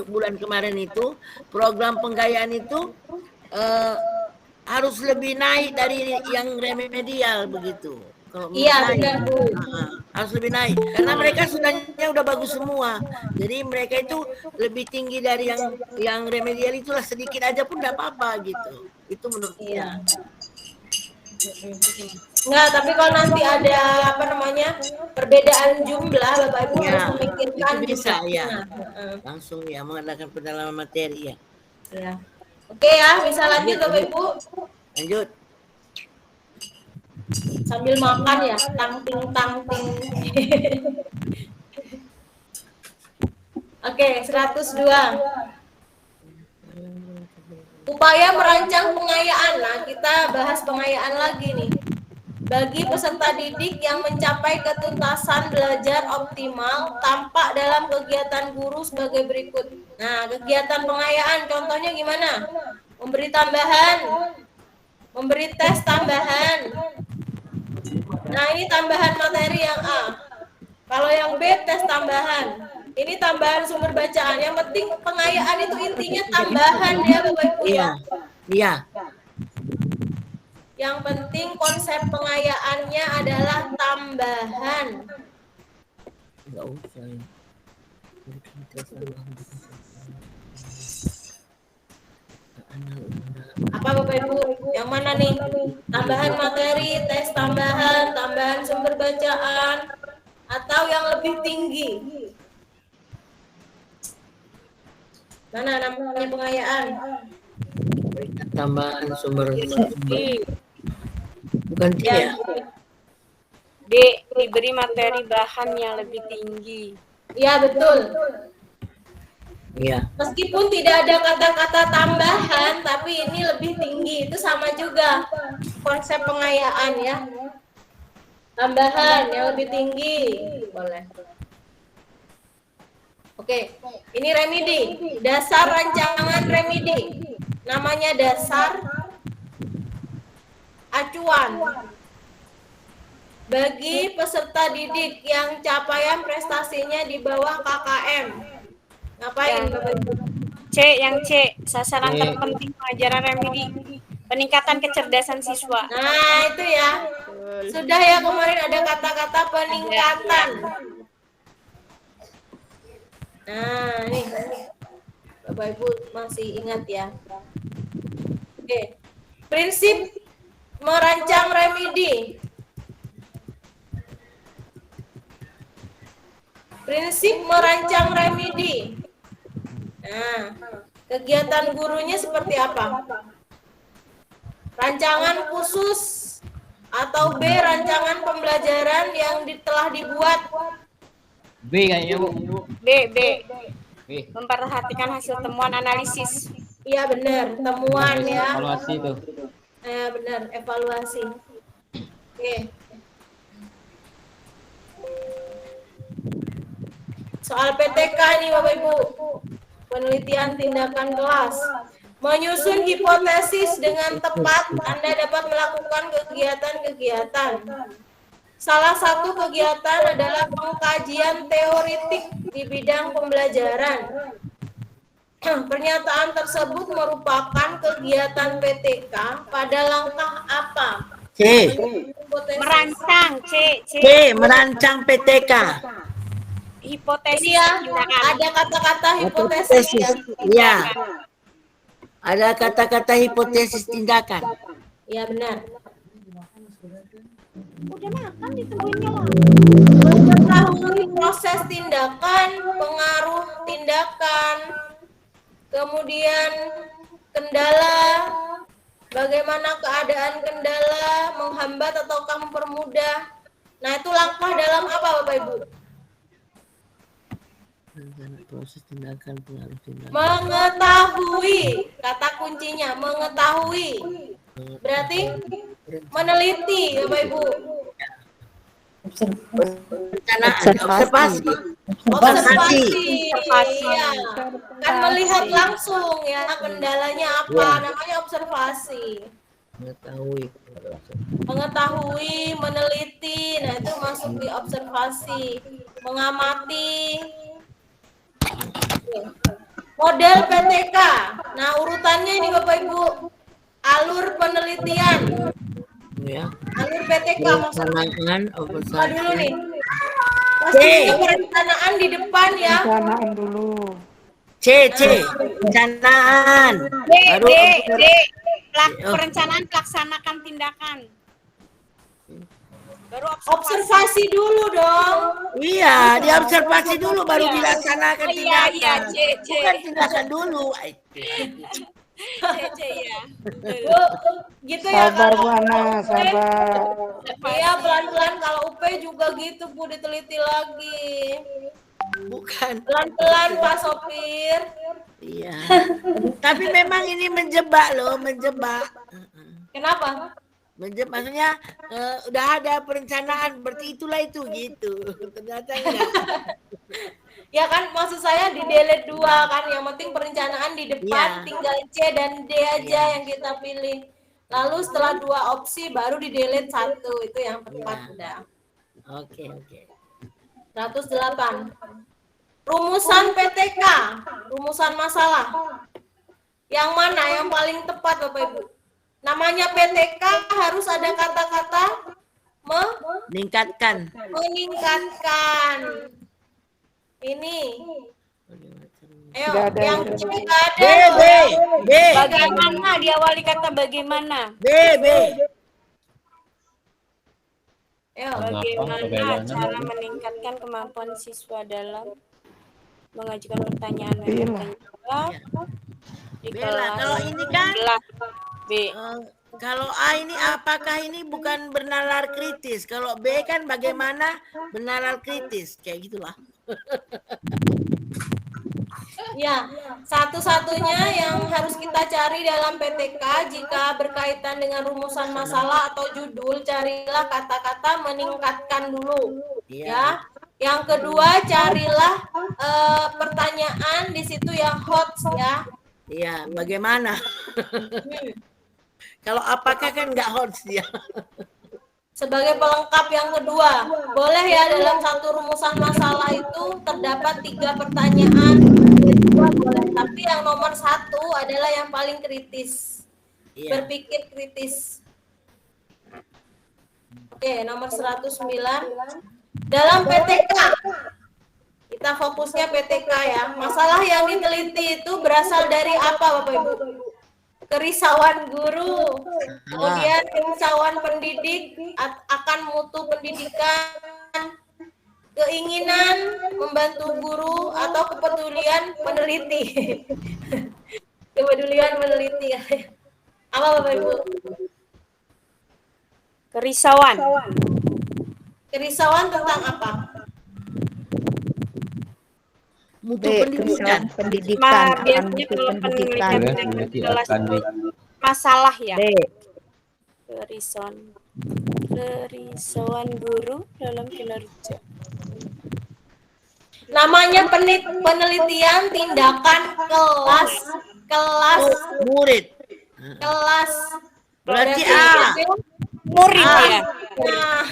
[SPEAKER 6] bulan kemarin itu program penggayaan itu harus lebih naik dari yang remedial begitu. Kalau
[SPEAKER 2] iya benar Bu.
[SPEAKER 6] harus lebih naik karena mereka sudahnya udah bagus semua. Jadi mereka itu lebih tinggi dari yang remedial itulah, sedikit aja pun tidak apa-apa gitu. Itu menurut
[SPEAKER 2] Iya. Enggak, tapi kalau nanti ada apa namanya perbedaan jumlah, Bapak Ibu
[SPEAKER 6] Ya,
[SPEAKER 2] harus memikirkan
[SPEAKER 6] itu bisa
[SPEAKER 2] jumlahnya.
[SPEAKER 6] ya. Langsung ya mengadakan pendalaman materi ya.
[SPEAKER 2] Ya. Oke ya, bisa lanjut Bapak Ibu.
[SPEAKER 6] Lanjut.
[SPEAKER 2] Sambil makan ya, tang-ting. Oke, 102. Upaya merancang pengayaan. Nah, kita bahas pengayaan lagi nih. Bagi peserta didik yang mencapai ketuntasan belajar optimal tampak dalam kegiatan guru sebagai berikut. Nah, kegiatan pengayaan contohnya gimana? Memberi tambahan, memberi tes tambahan. Nah, ini tambahan materi yang A. Kalau yang B, tes tambahan. Ini tambahan sumber bacaan. Yang penting pengayaan itu intinya tambahan ya Bapak Ibu ya.
[SPEAKER 6] Iya.
[SPEAKER 2] Yang penting konsep pengayaannya adalah tambahan.
[SPEAKER 6] Enggak usah.
[SPEAKER 2] Apa Bapak Ibu? Yang mana nih? Tambahan materi, tes tambahan, tambahan sumber bacaan, atau yang lebih tinggi? Mana namanya pengayaan?
[SPEAKER 6] Tambahan sumber. Bukan
[SPEAKER 2] Ya.
[SPEAKER 6] dia.
[SPEAKER 5] D. Diberi materi bahan yang lebih tinggi.
[SPEAKER 2] Iya betul.
[SPEAKER 6] Iya.
[SPEAKER 2] Meskipun tidak ada kata-kata tambahan, tapi ini lebih tinggi. Itu sama juga konsep pengayaan ya. Tambahan yang lebih tinggi. Boleh. Oke, ini remedi. Dasar rancangan remedi. Namanya dasar acuan. Bagi peserta didik yang capaian prestasinya di bawah KKM. Ngapain Bapak Ibu?
[SPEAKER 5] Yang C. Sasaran terpenting pengajaran remedi. Peningkatan kecerdasan siswa.
[SPEAKER 2] Nah, itu ya. Sudah ya, kemarin ada kata-kata peningkatan. Nah, nih. Bapak Ibu masih ingat ya. Oke. Prinsip merancang remedi. Prinsip merancang remedi. Nah, kegiatan gurunya seperti apa? Rancangan khusus atau B, rancangan pembelajaran yang telah dibuat?
[SPEAKER 4] B kayaknya Bu.
[SPEAKER 5] B.
[SPEAKER 4] B.
[SPEAKER 5] Memperhatikan hasil temuan analisis.
[SPEAKER 2] Iya benar, temuan ya.
[SPEAKER 4] Evaluasi itu.
[SPEAKER 2] Benar, evaluasi. Oke. Soal PTK nih Bapak Ibu. Penelitian tindakan kelas. Menyusun hipotesis dengan tepat, Anda dapat melakukan kegiatan-kegiatan. Salah satu kegiatan adalah pengkajian teoritik di bidang pembelajaran. Pernyataan tersebut merupakan kegiatan PTK pada langkah apa?
[SPEAKER 6] C.
[SPEAKER 5] Merancang. C.
[SPEAKER 6] Merancang PTK.
[SPEAKER 5] Hipotesis.
[SPEAKER 2] Ini ya,
[SPEAKER 5] tindakan.
[SPEAKER 2] ada kata-kata hipotesis ya.
[SPEAKER 6] Iya. Ada kata-kata hipotesis tindakan.
[SPEAKER 2] Iya benar.
[SPEAKER 5] Udah makan ditungguinnya lah.
[SPEAKER 2] Mengetahui proses tindakan, pengaruh tindakan, kemudian kendala, bagaimana keadaan kendala, menghambat ataukah mempermudah. Nah, itu langkah dalam apa Bapak Ibu?
[SPEAKER 6] Proses tindakan, pengaruh tindakan.
[SPEAKER 2] Mengetahui, kata kuncinya mengetahui. Berarti meneliti Bapak Ibu.
[SPEAKER 6] Observasi.
[SPEAKER 2] Iya. Kan melihat langsung ya kendalanya apa, namanya observasi. Mengetahui, meneliti, nah itu masuk di observasi. Mengamati. Model PTK. Nah, urutannya ini Bapak Ibu. Alur penelitian.
[SPEAKER 6] Ya.
[SPEAKER 2] Alur PTK maksudnya.
[SPEAKER 6] Melaksanakan
[SPEAKER 2] Apa dulu nih? pastinya perencanaan di depan ya.
[SPEAKER 8] Perencanaan dulu.
[SPEAKER 6] C perencanaan. Baru
[SPEAKER 5] Perencanaan pelaksanakan tindakan. Baru
[SPEAKER 2] Observasi dulu dong.
[SPEAKER 6] Iya, diobservasi dulu baru dilaksanakan tindakan.
[SPEAKER 5] Iya, C.
[SPEAKER 6] Bukan tindakan dulu.
[SPEAKER 5] C ya.
[SPEAKER 2] Bu, gitu ya.
[SPEAKER 8] Sabar Bu Ana, sabar.
[SPEAKER 2] Iya, pelan-pelan. Kalau UP juga gitu Bu, diteliti lagi.
[SPEAKER 6] Bukan.
[SPEAKER 2] Pelan-pelan Pak Sopir.
[SPEAKER 6] Iya. Tapi memang ini menjebak loh, menjebak.
[SPEAKER 2] Kenapa?
[SPEAKER 6] Maksudnya udah ada perencanaan, berarti itulah itu gitu. Ternyata enggak.
[SPEAKER 2] Ya kan, maksud saya di delete 2 kan, yang penting perencanaan di depan, tinggal C dan D aja yang kita pilih. Lalu setelah 2 opsi baru di delete 1, itu yang tepat udah.
[SPEAKER 6] Oke.
[SPEAKER 2] 108. Rumusan PTK, rumusan masalah. Yang mana yang paling tepat Bapak Ibu? Namanya PTK harus ada kata-kata
[SPEAKER 6] meningkatkan.
[SPEAKER 2] Ini. Ayo,
[SPEAKER 8] Nggak ada
[SPEAKER 2] yang
[SPEAKER 8] yang-
[SPEAKER 2] C nggak ada.
[SPEAKER 6] B.
[SPEAKER 5] Bagaimana diawali kata bagaimana?
[SPEAKER 6] B.
[SPEAKER 2] Ayo.
[SPEAKER 5] Bagaimana cara meningkatkan kemampuan siswa dalam mengajukan pertanyaan dan menjawab di
[SPEAKER 6] Bella,
[SPEAKER 5] kelas?
[SPEAKER 6] kalau ini kan
[SPEAKER 5] B.
[SPEAKER 6] kalau A ini apakah ini bukan bernalar kritis? Kalau B kan bagaimana bernalar kritis? Kayak gitulah.
[SPEAKER 2] Ya, satu-satunya yang harus kita cari dalam PTK jika berkaitan dengan rumusan masalah atau judul, carilah kata-kata meningkatkan dulu. Ya. Yang kedua, carilah pertanyaan di situ yang hot ya.
[SPEAKER 6] Iya, bagaimana? Kalau apakah kan nggak hot dia.
[SPEAKER 2] Sebagai pelengkap yang kedua, boleh ya dalam satu rumusan masalah itu terdapat 3 pertanyaan, boleh. Tapi yang nomor 1 adalah yang paling kritis. Berpikir kritis. Oke, nomor 109. Dalam PTK, kita fokusnya PTK ya. Masalah yang diteliti itu berasal dari apa Bapak Ibu? Kerisauan guru, kemudian kerisauan pendidik akan mutu pendidikan, keinginan membantu guru, atau kepedulian peneliti. Kepedulian meneliti. Apa Bapak Ibu?
[SPEAKER 5] Kerisauan.
[SPEAKER 2] Kerisauan tentang apa?
[SPEAKER 6] Mutu pendidikan.
[SPEAKER 5] Biasanya kalau penelitian dengan kelas masalah ya. Kerisauan guru dalam kinerja.
[SPEAKER 2] Namanya penelitian tindakan kelas
[SPEAKER 6] murid.
[SPEAKER 2] Kelas.
[SPEAKER 6] Berarti A.
[SPEAKER 5] Murid ya.
[SPEAKER 2] Nah,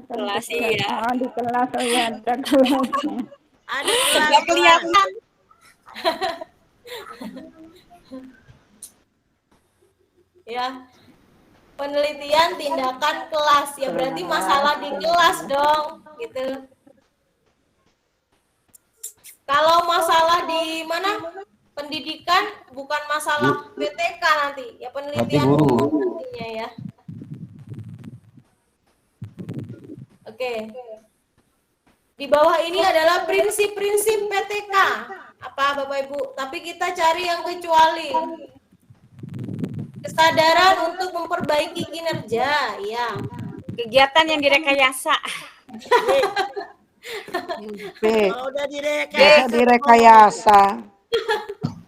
[SPEAKER 5] Kelas ya.
[SPEAKER 3] Oh, di kelas oh ya ada kelasnya.
[SPEAKER 6] Ada
[SPEAKER 5] Nggak kelihatan.
[SPEAKER 2] ya. Penelitian tindakan kelas ya, berarti masalah di kelas dong, gitu. Kalau masalah di mana? Pendidikan bukan masalah PTK nanti, ya penelitian umum nantinya ya. Oke. Di bawah ini adalah prinsip-prinsip PTK. Apa Bapak Ibu? Tapi kita cari yang kecuali. Kesadaran untuk memperbaiki kinerja, ya.
[SPEAKER 5] Kegiatan yang direkayasa.
[SPEAKER 8] B.
[SPEAKER 6] Kalau udah
[SPEAKER 8] Bisa direkayasa.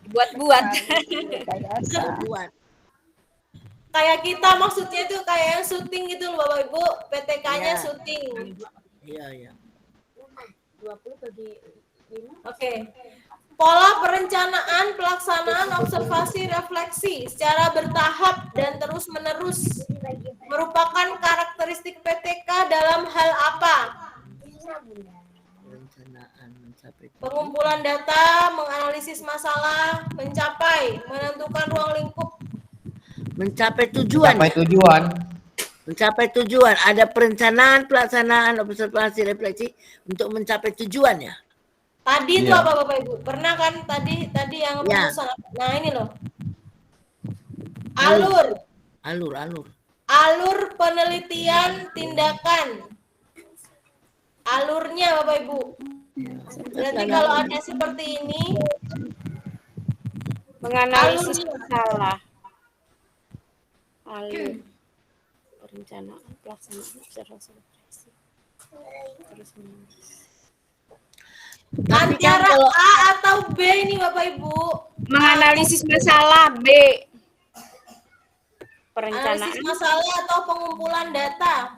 [SPEAKER 5] Buat-buat.
[SPEAKER 6] buat.
[SPEAKER 2] Kayak kita maksudnya itu kayak yang syuting gitu loh Bapak Ibu. PTK-nya syuting.
[SPEAKER 6] Iya.
[SPEAKER 2] Oke. Pola perencanaan, pelaksanaan, observasi, refleksi secara bertahap dan terus-menerus merupakan karakteristik PTK dalam hal apa?
[SPEAKER 6] Perencanaan mencapai
[SPEAKER 2] Pengumpulan data, menganalisis masalah, mencapai, menentukan ruang lingkup.
[SPEAKER 6] mencapai tujuan.
[SPEAKER 4] Sampai tujuan.
[SPEAKER 6] mencapai tujuan. Ada perencanaan, pelaksanaan, observasi, refleksi untuk mencapai tujuan ya.
[SPEAKER 2] Tadi itu
[SPEAKER 9] Iya.
[SPEAKER 2] apa Bapak Ibu? Pernah kan tadi yang
[SPEAKER 6] Ya.
[SPEAKER 2] rumusan. Nah, ini loh. Alur penelitian tindakan. Alurnya Bapak Ibu. Berarti kalau ada seperti ini,
[SPEAKER 5] Menganalisis
[SPEAKER 2] alurnya.
[SPEAKER 5] masalah. Alur. Perencanaan, pelaksanaan, observasi, refleksi. Terus menerus.
[SPEAKER 6] Tapi kan
[SPEAKER 2] Antara
[SPEAKER 6] kalau
[SPEAKER 2] A atau B ini Bapak Ibu.
[SPEAKER 5] Menganalisis masalah B. Perencanaan,
[SPEAKER 2] Analisis masalah atau pengumpulan data.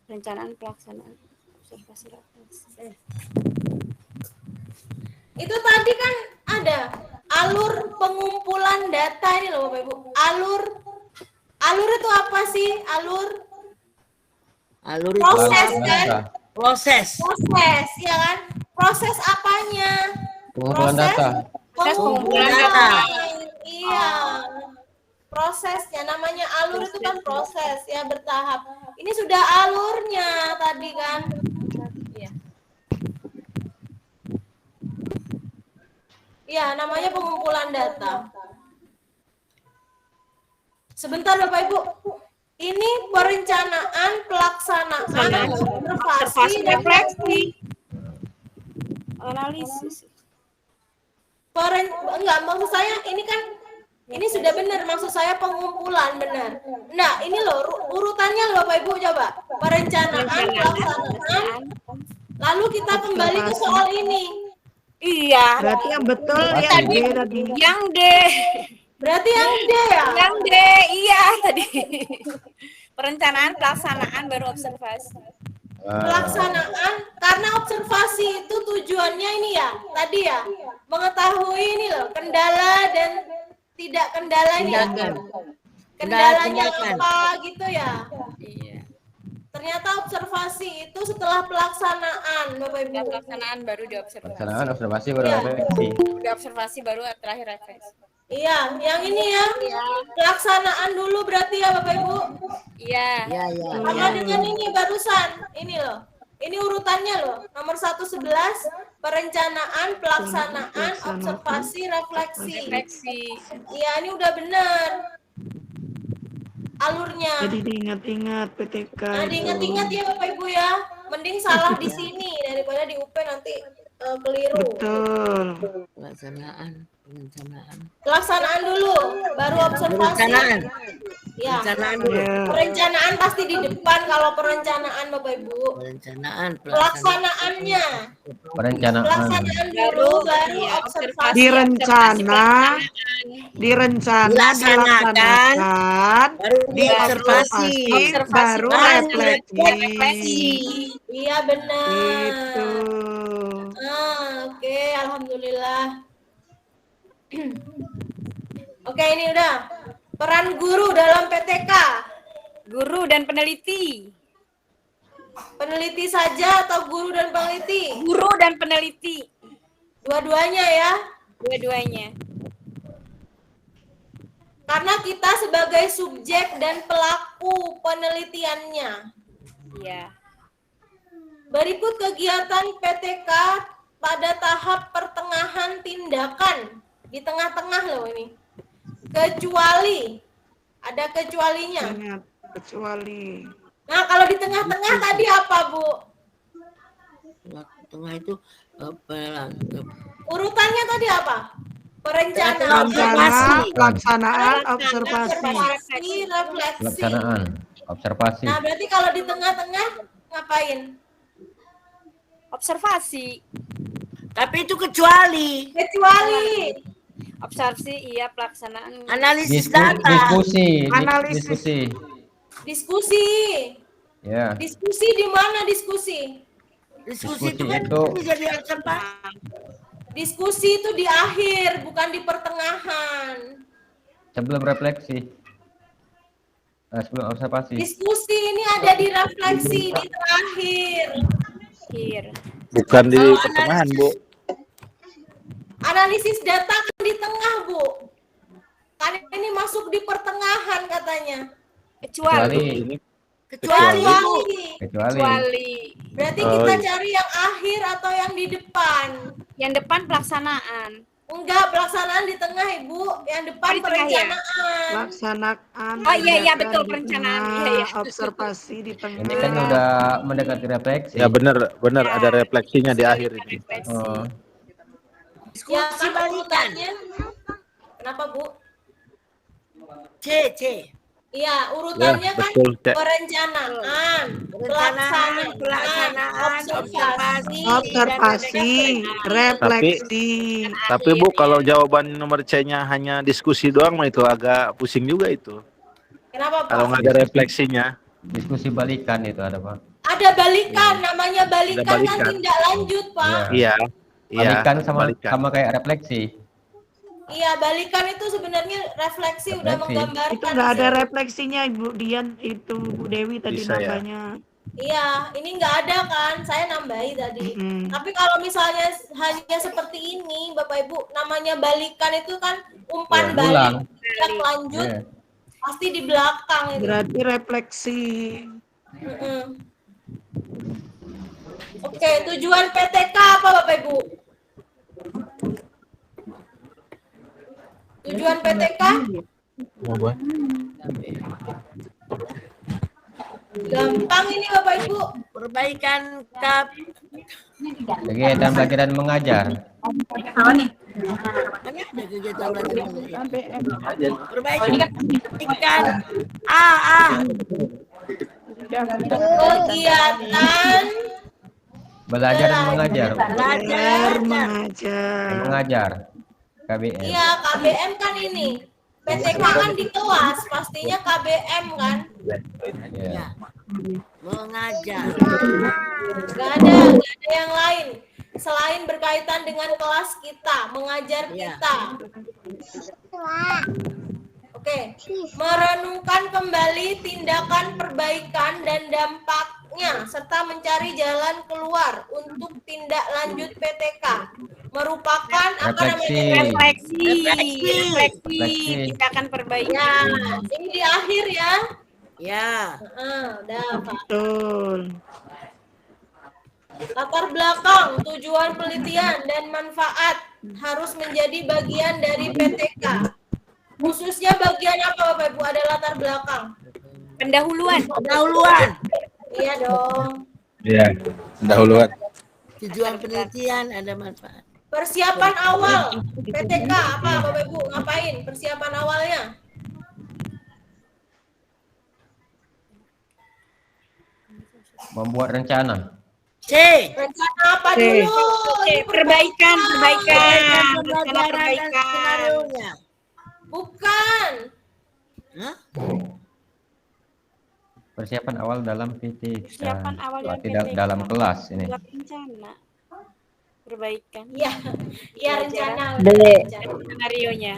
[SPEAKER 5] perencanaan, pelaksanaan, observasi, refleksi.
[SPEAKER 2] Itu tadi kan ada alur pengumpulan data ini loh Bapak Ibu. Alur itu apa sih? Alur
[SPEAKER 6] itu
[SPEAKER 2] proses kan?
[SPEAKER 6] proses.
[SPEAKER 2] Proses, ya kan? Proses apanya?
[SPEAKER 4] Pengumpulan data.
[SPEAKER 5] Pengumpulan
[SPEAKER 2] data. Iya. Prosesnya namanya alur itu kan proses ya, bertahap. Ini sudah alurnya tadi kan? Iya. Iya, namanya pengumpulan data. Sebentar Bapak Ibu. Ini perencanaan, pelaksanaan, observasi, refleksi.
[SPEAKER 5] Analisis.
[SPEAKER 2] Enggak, maksud saya ini kan ini sudah benar, maksud saya pengumpulan benar. Nah, ini loh urutannya loh Bapak Ibu, coba. Perencanaan, pelaksanaan. Lalu kita kembali ke soal ini.
[SPEAKER 5] Iya.
[SPEAKER 8] Berarti yang betul yang D tadi.
[SPEAKER 5] Yang D.
[SPEAKER 2] Berarti yang D ya?
[SPEAKER 5] Yang D, iya tadi. Perencanaan, pelaksanaan, baru observasi.
[SPEAKER 2] Pelaksanaan, karena observasi itu tujuannya ini ya, tadi ya, mengetahui ini loh, kendala dan tidak kendala ini ya. Kendalanya apa gitu ya.
[SPEAKER 5] Iya.
[SPEAKER 2] Ternyata observasi itu setelah pelaksanaan, Bapak Ibu.
[SPEAKER 5] Pelaksanaan baru diobservasi.
[SPEAKER 4] Pelaksanaan, observasi, baru
[SPEAKER 2] Iya.
[SPEAKER 4] refleksi.
[SPEAKER 5] Diobservasi baru terakhir refleksi.
[SPEAKER 2] Iya, yang ini ya. Pelaksanaan dulu berarti ya Bapak Ibu.
[SPEAKER 5] Iya.
[SPEAKER 2] Sama dengan ini barusan. Ini loh. Ini urutannya loh. Nomor 111, perencanaan, pelaksanaan, observasi, refleksi. Iya, ini udah benar. Alurnya.
[SPEAKER 8] Jadi diingat-ingat PTK.
[SPEAKER 2] Nah, diingat-ingat ya Bapak Ibu ya. Mending salah di sini daripada di UP nanti keliru.
[SPEAKER 8] Betul.
[SPEAKER 2] Pelaksanaan dulu, baru observasi. Ya. Perencanaan pasti di depan kalau perencanaan Bapak Ibu. Pelaksanaannya. Pelaksanaan dulu, baru observasi.
[SPEAKER 8] Dilaksanakan, dilaksanakan,
[SPEAKER 6] baru
[SPEAKER 8] diobservasi, baru refleksi.
[SPEAKER 2] Iya benar.
[SPEAKER 8] Itu.
[SPEAKER 2] Oke, alhamdulillah. Oke, ini udah. Peran guru dalam PTK.
[SPEAKER 5] Guru dan peneliti.
[SPEAKER 2] Peneliti saja atau guru dan peneliti?
[SPEAKER 5] Guru dan peneliti.
[SPEAKER 2] Dua-duanya ya?
[SPEAKER 5] Dua-duanya.
[SPEAKER 2] Karena kita sebagai subjek dan pelaku penelitiannya.
[SPEAKER 5] Iya.
[SPEAKER 2] Berikut kegiatan PTK pada tahap pertengahan tindakan. Di tengah-tengah loh ini. Kecuali. Ada kecualinya.
[SPEAKER 8] Ingat, kecuali.
[SPEAKER 2] Nah, kalau di tengah-tengah tadi apa, Bu?
[SPEAKER 6] Tengah itu
[SPEAKER 2] Urutannya tadi apa? Perencanaan,
[SPEAKER 8] pelaksanaan, observasi.
[SPEAKER 2] Refleksi.
[SPEAKER 4] Pelaksanaan, observasi.
[SPEAKER 2] Nah, berarti kalau di tengah-tengah ngapain?
[SPEAKER 5] Observasi.
[SPEAKER 6] Tapi itu kecuali.
[SPEAKER 5] Observasi, iya, pelaksanaan.
[SPEAKER 6] Analisis data.
[SPEAKER 2] Diskusi.
[SPEAKER 4] Ya.
[SPEAKER 2] Diskusi di mana diskusi?
[SPEAKER 6] Diskusi itu kan bisa diobservasi.
[SPEAKER 2] Diskusi itu di akhir, bukan di pertengahan.
[SPEAKER 4] Sebelum refleksi. Sebelum observasi.
[SPEAKER 2] Diskusi ini ada di refleksi di terakhir.
[SPEAKER 10] Bukan di pertengahan, Bu.
[SPEAKER 2] Analisis data kan di tengah, Bu. Karena ini masuk di pertengahan katanya.
[SPEAKER 5] Kecuali.
[SPEAKER 6] Kecuali.
[SPEAKER 5] Kecuali.
[SPEAKER 2] Berarti
[SPEAKER 10] Oh,
[SPEAKER 2] kita
[SPEAKER 10] iya.
[SPEAKER 2] cari yang akhir atau yang di depan?
[SPEAKER 5] Yang depan pelaksanaan.
[SPEAKER 2] Enggak, pelaksanaan di tengah, Ibu. Yang depan
[SPEAKER 5] di tengah, ya?
[SPEAKER 2] perencanaan.
[SPEAKER 8] Laksanakan.
[SPEAKER 5] Oh, iya, iya,
[SPEAKER 8] kerjakan
[SPEAKER 5] betul,
[SPEAKER 8] di
[SPEAKER 5] perencanaan.
[SPEAKER 8] tengah,
[SPEAKER 5] Iya, iya.
[SPEAKER 8] Observasi di tengah.
[SPEAKER 4] Ini kan udah mendekati refleksi.
[SPEAKER 10] Ya benar
[SPEAKER 5] Ya,
[SPEAKER 10] ada refleksinya di akhir itu.
[SPEAKER 5] refleksi.
[SPEAKER 4] Oh,
[SPEAKER 2] Ya
[SPEAKER 6] Diskusi
[SPEAKER 2] kan
[SPEAKER 6] balikan.
[SPEAKER 2] urutannya. Kenapa, Bu?
[SPEAKER 6] C.
[SPEAKER 2] Iya, urutannya
[SPEAKER 10] Ya,
[SPEAKER 2] kan
[SPEAKER 10] betul, Cek.
[SPEAKER 2] perencanaan,
[SPEAKER 6] Pelaksanaan, observasi,
[SPEAKER 8] Observasi, refleksi.
[SPEAKER 10] Tapi Bu, kalau jawaban nomor C-nya hanya diskusi doang mah itu agak pusing juga itu.
[SPEAKER 2] Kenapa, Pak?
[SPEAKER 10] Kalau nggak ada refleksinya.
[SPEAKER 4] diskusi balikan itu ada, Pak.
[SPEAKER 2] Ada balikan, namanya balikan,
[SPEAKER 10] Ada balikan.
[SPEAKER 2] kan tindak lanjut, Pak.
[SPEAKER 10] Iya. Iya.
[SPEAKER 4] Balikan sama
[SPEAKER 10] balikan.
[SPEAKER 4] sama kayak refleksi.
[SPEAKER 2] Iya, balikan itu sebenarnya refleksi, udah
[SPEAKER 4] Refleksi.
[SPEAKER 2] menggambarkan.
[SPEAKER 8] Itu nggak ada refleksinya, Ibu Dian, itu Bu Dewi tadi
[SPEAKER 10] Bisa, ya?
[SPEAKER 8] nambahnya.
[SPEAKER 2] Iya, ini nggak ada kan, saya nambahi tadi.
[SPEAKER 8] Mm-mm.
[SPEAKER 2] Tapi kalau misalnya hanya seperti ini, Bapak Ibu, namanya balikan itu kan umpan
[SPEAKER 4] Ya,
[SPEAKER 2] balik,
[SPEAKER 4] ulang.
[SPEAKER 2] tindak lanjut,
[SPEAKER 4] Iya.
[SPEAKER 2] pasti di belakang itu.
[SPEAKER 8] Berarti refleksi.
[SPEAKER 2] Mm-mm. Oke, tujuan PTK apa Bapak Ibu? Tujuan PTK? Gampang ini Bapak Ibu.
[SPEAKER 6] perbaikan
[SPEAKER 4] Kegiatan belajar dan mengajar.
[SPEAKER 6] ada kegiatan belajar mengajar. Perbaikan
[SPEAKER 2] Kegiatan
[SPEAKER 4] Belajar dan mengajar.
[SPEAKER 8] Belajar mengajar.
[SPEAKER 4] Mengajar. KBM.
[SPEAKER 2] Iya, KBM kan ini. PTK kan di kelas, pastinya KBM kan.
[SPEAKER 4] Ya.
[SPEAKER 6] mengajar.
[SPEAKER 2] Gak ada yang lain. Selain berkaitan dengan kelas kita, mengajar kita. Oke, merenungkan kembali tindakan perbaikan dan dampaknya, serta mencari jalan keluar untuk tindak lanjut PTK. Merupakan apa namanya?
[SPEAKER 5] Refleksi. Tindakan perbaikan.
[SPEAKER 2] Ya, ini di akhir ya.
[SPEAKER 6] Ya.
[SPEAKER 2] Udah, Pak.
[SPEAKER 8] Betul.
[SPEAKER 2] Latar belakang, tujuan penelitian, dan manfaat harus menjadi bagian dari PTK. Khususnya bagian apa Bapak Ibu? Ada latar belakang.
[SPEAKER 5] Pendahuluan.
[SPEAKER 2] Iya dong.
[SPEAKER 10] Iya, pendahuluan.
[SPEAKER 6] Tujuan penelitian ada manfaat.
[SPEAKER 2] Persiapan awal PTK apa Bapak Ibu? Ngapain persiapan awalnya?
[SPEAKER 4] Membuat rencana.
[SPEAKER 6] C.
[SPEAKER 2] Rencana apa dulu?
[SPEAKER 5] Perbaikan. Rencana
[SPEAKER 6] Pembelajaran dan
[SPEAKER 5] perbaikan.
[SPEAKER 6] skenario-nya.
[SPEAKER 2] Bukan.
[SPEAKER 6] Hah?
[SPEAKER 4] Persiapan awal dalam PT.
[SPEAKER 5] Persiapan awal dalam
[SPEAKER 4] Tidak
[SPEAKER 5] PTK.
[SPEAKER 4] dalam kelas ini.
[SPEAKER 5] Buat rencana. Perbaikan.
[SPEAKER 2] Iya, iya rencana.
[SPEAKER 5] Skenario-nya.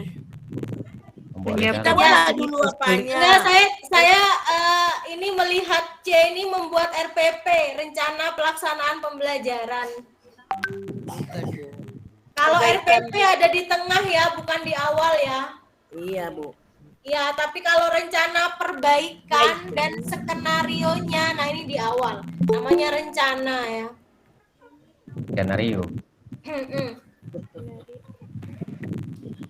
[SPEAKER 4] Membuat
[SPEAKER 6] Kita
[SPEAKER 4] rencana.
[SPEAKER 6] ulang dulu apanya.
[SPEAKER 2] Enggak, saya ini melihat C ini membuat RPP, rencana pelaksanaan pembelajaran. Kalau RPP ada di tengah ya, bukan di awal ya.
[SPEAKER 6] Iya, Bu.
[SPEAKER 2] Ya, tapi kalau rencana perbaikan dan skenario-nya, nah ini di awal. Namanya rencana ya.
[SPEAKER 4] Skenario.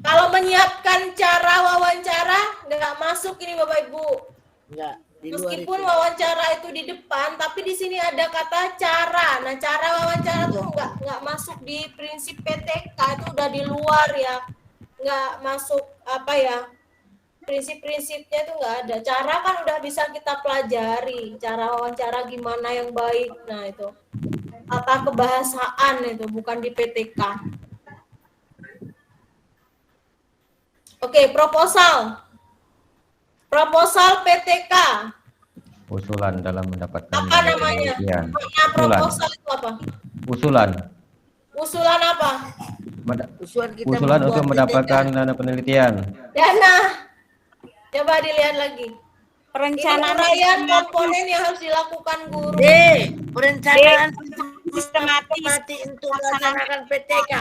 [SPEAKER 2] Kalau menyiapkan cara wawancara, nggak masuk ini Bapak Ibu.
[SPEAKER 6] Enggak, di luar
[SPEAKER 2] Meskipun
[SPEAKER 6] itu.
[SPEAKER 2] wawancara itu di depan, tapi di sini ada kata cara. Nah, cara wawancara tuh nggak masuk di prinsip PTK, itu udah di luar ya, nggak masuk apa ya, prinsip-prinsipnya itu nggak ada. Cara kan udah bisa kita pelajari, cara wawancara gimana yang baik. Nah itu tata kebahasaan itu bukan di PTK. Oke, proposal PTK.
[SPEAKER 4] Usulan dalam mendapatkan
[SPEAKER 2] Apa namanya?
[SPEAKER 4] penelitian.
[SPEAKER 2] Makna proposal itu apa?
[SPEAKER 4] Usulan.
[SPEAKER 2] Usulan apa?
[SPEAKER 6] Usulan
[SPEAKER 4] Untuk mendapatkan dana penelitian.
[SPEAKER 2] Dana. Coba dilihat lagi.
[SPEAKER 5] Perencanaan
[SPEAKER 2] Uraian komponen yang harus dilakukan guru.
[SPEAKER 6] D. Perencanaan
[SPEAKER 5] sistematis
[SPEAKER 6] untuk melaksanakan PTK.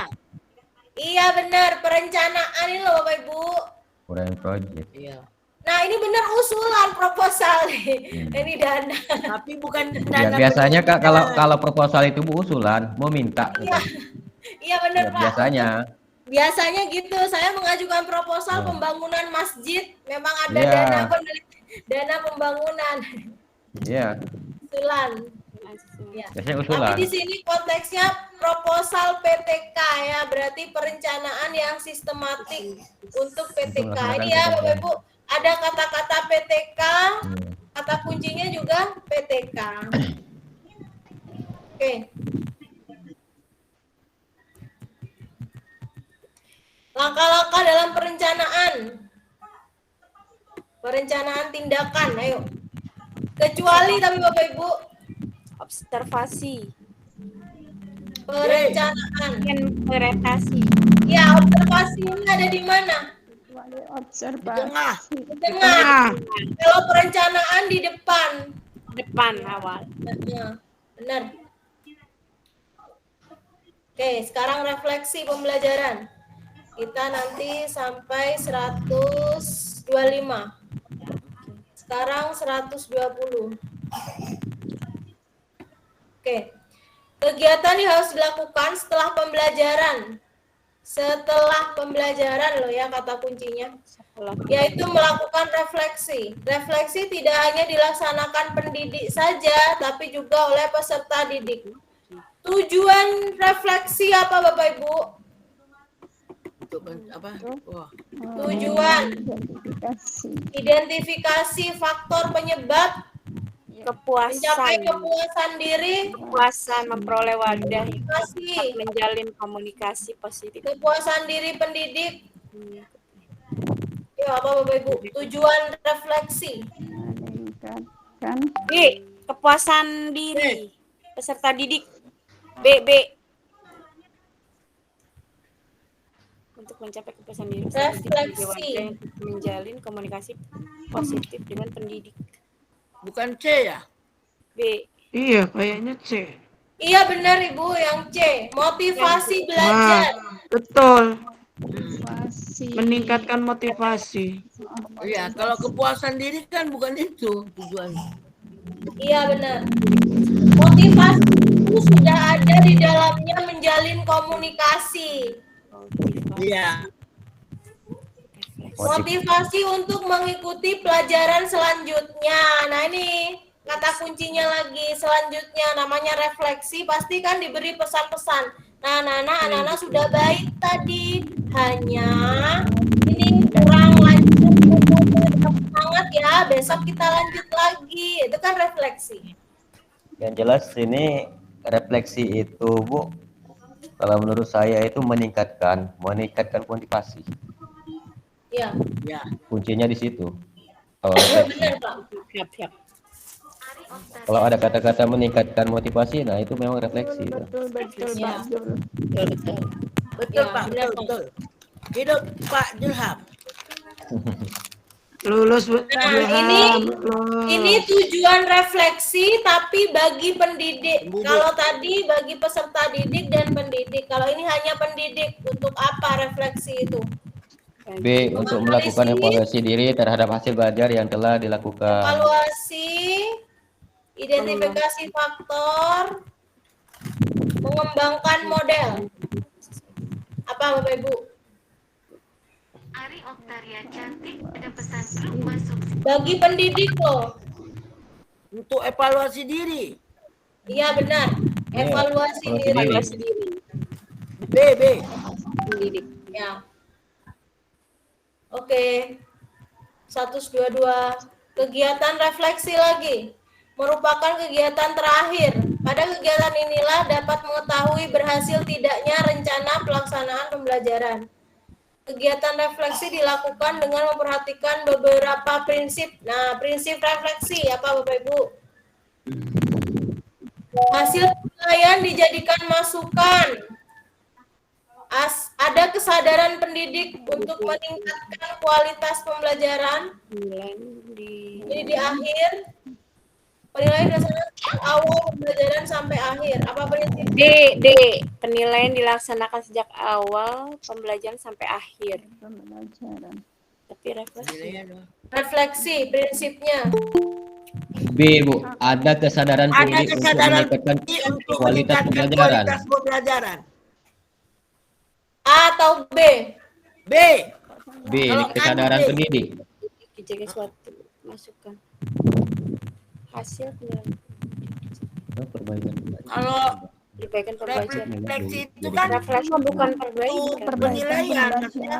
[SPEAKER 2] Iya benar, perencanaan ini loh Bapak Ibu.
[SPEAKER 4] Uraian project.
[SPEAKER 6] Iya.
[SPEAKER 2] Nah, ini benar usulan proposal nih. Ini dana.
[SPEAKER 6] Tapi bukan
[SPEAKER 11] Ya,
[SPEAKER 6] dana
[SPEAKER 11] biasanya Kak
[SPEAKER 6] pembangunan.
[SPEAKER 11] kalau proposal itu usulan, mau minta.
[SPEAKER 2] Iya. Iya benar,
[SPEAKER 11] Ya,
[SPEAKER 2] Pak. Biasanya gitu. Saya mengajukan proposal pembangunan masjid, memang ada
[SPEAKER 11] Iya.
[SPEAKER 2] dana pembangunan.
[SPEAKER 11] Iya.
[SPEAKER 2] Usulan. Ya.
[SPEAKER 11] Biasanya usulan.
[SPEAKER 2] Tapi di sini konteksnya proposal PTK ya, berarti perencanaan yang sistematik untuk PTK. Ini ya Bapak Ibu, ada kata-kata PTK, kata kuncinya juga PTK. Oke. Langkah-langkah dalam perencanaan. Perencanaan tindakan, ayo. Kecuali tapi Bapak Ibu,
[SPEAKER 5] Observasi.
[SPEAKER 2] perencanaan.
[SPEAKER 5] Implementasi.
[SPEAKER 2] Ya, observasi ini ada di mana?
[SPEAKER 6] Tengah.
[SPEAKER 2] Di tengah. Kalau perencanaan di depan.
[SPEAKER 5] Depan awal.
[SPEAKER 2] Benar. Oke, sekarang refleksi pembelajaran. Kita nanti sampai 125. Sekarang 120. Oke. Kegiatan yang harus dilakukan setelah pembelajaran. Setelah pembelajaran loh ya kata kuncinya. Yaitu melakukan refleksi. Refleksi tidak hanya dilaksanakan pendidik saja, tapi juga oleh peserta didik. Tujuan refleksi apa Bapak Ibu?
[SPEAKER 6] Apa?
[SPEAKER 2] Tujuan identifikasi faktor penyebab mencapai kepuasan diri,
[SPEAKER 5] kepuasan memperoleh wadah yang
[SPEAKER 2] Komunikasi.
[SPEAKER 5] menjalin komunikasi positif.
[SPEAKER 2] kepuasan diri pendidik. Ya apa Bapak Ibu? Tujuan refleksi.
[SPEAKER 5] B. Kepuasan diri peserta didik. B. Untuk mencapai kepuasan diri peserta didik
[SPEAKER 2] Refleksi.
[SPEAKER 5] sebagai wadah yang menjalin komunikasi positif dengan pendidik.
[SPEAKER 6] Bukan C ya?
[SPEAKER 5] B.
[SPEAKER 8] Iya, kayaknya C.
[SPEAKER 2] Iya benar Ibu, yang C. Motivasi belajar.
[SPEAKER 8] Betul. Meningkatkan motivasi.
[SPEAKER 6] Iya, kalau kepuasan diri kan bukan itu tujuannya.
[SPEAKER 2] Iya benar. Motivasi itu sudah ada di dalamnya menjalin komunikasi.
[SPEAKER 6] Iya.
[SPEAKER 2] Motivasi untuk mengikuti pelajaran selanjutnya. Nah ini kata kuncinya lagi selanjutnya namanya refleksi. Pasti kan diberi pesan-pesan. Nah anak-anak sudah baik tadi. Hanya ini kurang lanjut. Semangat ya. Besok kita lanjut lagi. Itu kan refleksi.
[SPEAKER 11] Yang jelas ini refleksi itu Bu, kalau menurut saya itu meningkatkan motivasi.
[SPEAKER 2] Ya.
[SPEAKER 6] Ya.
[SPEAKER 11] Kuncinya di situ. Kalau
[SPEAKER 2] Benar Pak.
[SPEAKER 11] kalau ada kata-kata meningkatkan motivasi, nah itu memang refleksi.
[SPEAKER 3] Betul
[SPEAKER 2] Ya.
[SPEAKER 6] Betul
[SPEAKER 2] Ya,
[SPEAKER 6] Pak,
[SPEAKER 2] benar,
[SPEAKER 6] betul. Hidup Pak Julham.
[SPEAKER 8] Lulus
[SPEAKER 2] Nah, ini tujuan refleksi tapi bagi pendidik. Kalau tadi bagi peserta didik dan pendidik. Kalau ini hanya pendidik. Untuk apa refleksi itu?
[SPEAKER 11] B. Untuk melakukan evaluasi diri terhadap hasil belajar yang telah dilakukan.
[SPEAKER 2] Evaluasi, identifikasi faktor, mengembangkan model. Apa Bapak Ibu?
[SPEAKER 12] Ari Oktaria cantik, ada pesan grup masuk.
[SPEAKER 2] Bagi pendidik loh.
[SPEAKER 6] Untuk evaluasi diri.
[SPEAKER 2] Iya benar. Evaluasi diri.
[SPEAKER 6] B.
[SPEAKER 2] Pendidik. Ya. Oke. 122. Kegiatan refleksi lagi. Merupakan kegiatan terakhir. Pada kegiatan inilah dapat mengetahui berhasil tidaknya rencana pelaksanaan pembelajaran. Kegiatan refleksi dilakukan dengan memperhatikan beberapa prinsip. Nah, prinsip refleksi apa Bapak Ibu? Hasil penilaian dijadikan masukan. Ada kesadaran pendidik untuk meningkatkan kualitas pembelajaran. Ini di akhir. Penilaian dilaksanakan awal pembelajaran sampai akhir. Apa prinsip?
[SPEAKER 5] D. Penilaian dilaksanakan sejak awal pembelajaran sampai akhir. Tapi
[SPEAKER 2] refleksi prinsipnya.
[SPEAKER 11] B, Bu, ada kesadaran
[SPEAKER 6] Ada
[SPEAKER 11] pendidik untuk
[SPEAKER 6] kesadaran
[SPEAKER 11] meningkatkan
[SPEAKER 6] untuk
[SPEAKER 11] kualitas
[SPEAKER 6] meningkatkan
[SPEAKER 11] pembelajaran.
[SPEAKER 6] kualitas pembelajaran.
[SPEAKER 2] A atau B?
[SPEAKER 6] B.
[SPEAKER 11] B, ini kesadaran
[SPEAKER 6] B.
[SPEAKER 11] pendidik.
[SPEAKER 5] jaga suatu masukan hasil
[SPEAKER 11] Perbaikan.
[SPEAKER 6] Kalau
[SPEAKER 5] perbaikan pembelajaran.
[SPEAKER 6] refleksi itu kan
[SPEAKER 5] Refleksi bukan perbaikan.
[SPEAKER 6] penilaian. Maksudnya,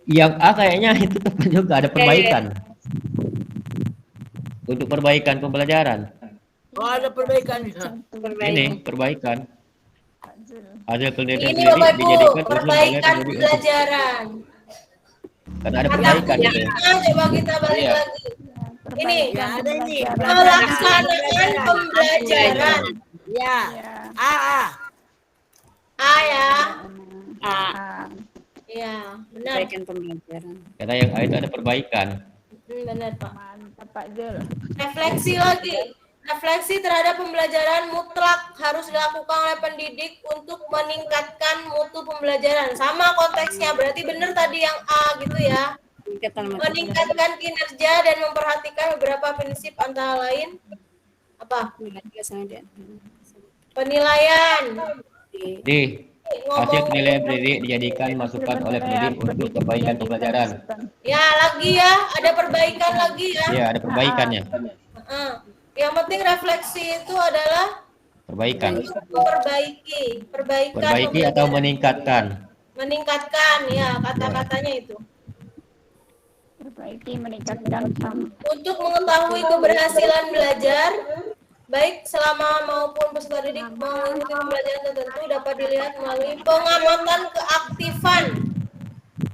[SPEAKER 11] Yang A kayaknya itu tepat juga, ada perbaikan. Untuk perbaikan pembelajaran.
[SPEAKER 6] oh ada perbaikan.
[SPEAKER 11] Ini perbaikan. Hasil penelitian
[SPEAKER 2] Ini
[SPEAKER 11] sendiri
[SPEAKER 2] Bapak Ibu,
[SPEAKER 11] dijadikan usul oleh
[SPEAKER 2] perbaikan
[SPEAKER 11] pendidik untuk
[SPEAKER 2] pembelajaran.
[SPEAKER 11] karena ada perbaikan itu.
[SPEAKER 2] Coba kita balik
[SPEAKER 11] Iya.
[SPEAKER 2] lagi. Ini
[SPEAKER 6] Ya ada ini.
[SPEAKER 2] pelaksanaan pembelajaran.
[SPEAKER 6] Ya. A.
[SPEAKER 2] A ya.
[SPEAKER 5] A.
[SPEAKER 2] Iya, benar.
[SPEAKER 5] Perbaikan pembelajaran.
[SPEAKER 11] Karena yang A itu ada perbaikan.
[SPEAKER 2] Benar, Pak.
[SPEAKER 3] Mantap Pak Jul.
[SPEAKER 2] Refleksi lagi. Refleksi terhadap pembelajaran mutlak harus dilakukan oleh pendidik untuk meningkatkan mutu pembelajaran. Sama konteksnya, berarti benar tadi yang A gitu ya. Meningkatkan kinerja dan memperhatikan beberapa prinsip antara lain apa? Penilaian.
[SPEAKER 11] D. Hasil penilaian pendidik dijadikan masukan oleh pendidik untuk perbaikan pembelajaran.
[SPEAKER 2] Ya, lagi ya, ada perbaikan lagi ya.
[SPEAKER 11] Ya, ada perbaikannya.
[SPEAKER 2] Yang penting refleksi itu adalah
[SPEAKER 11] Perbaikan.
[SPEAKER 2] untuk memperbaiki,
[SPEAKER 11] Perbaiki atau meningkatkan.
[SPEAKER 2] meningkatkan ya kata-katanya itu.
[SPEAKER 3] Perbaiki, meningkatkan
[SPEAKER 2] Untuk mengetahui keberhasilan belajar, baik selama maupun peserta didik mengikuti pembelajaran tertentu dapat dilihat melalui pengamatan keaktifan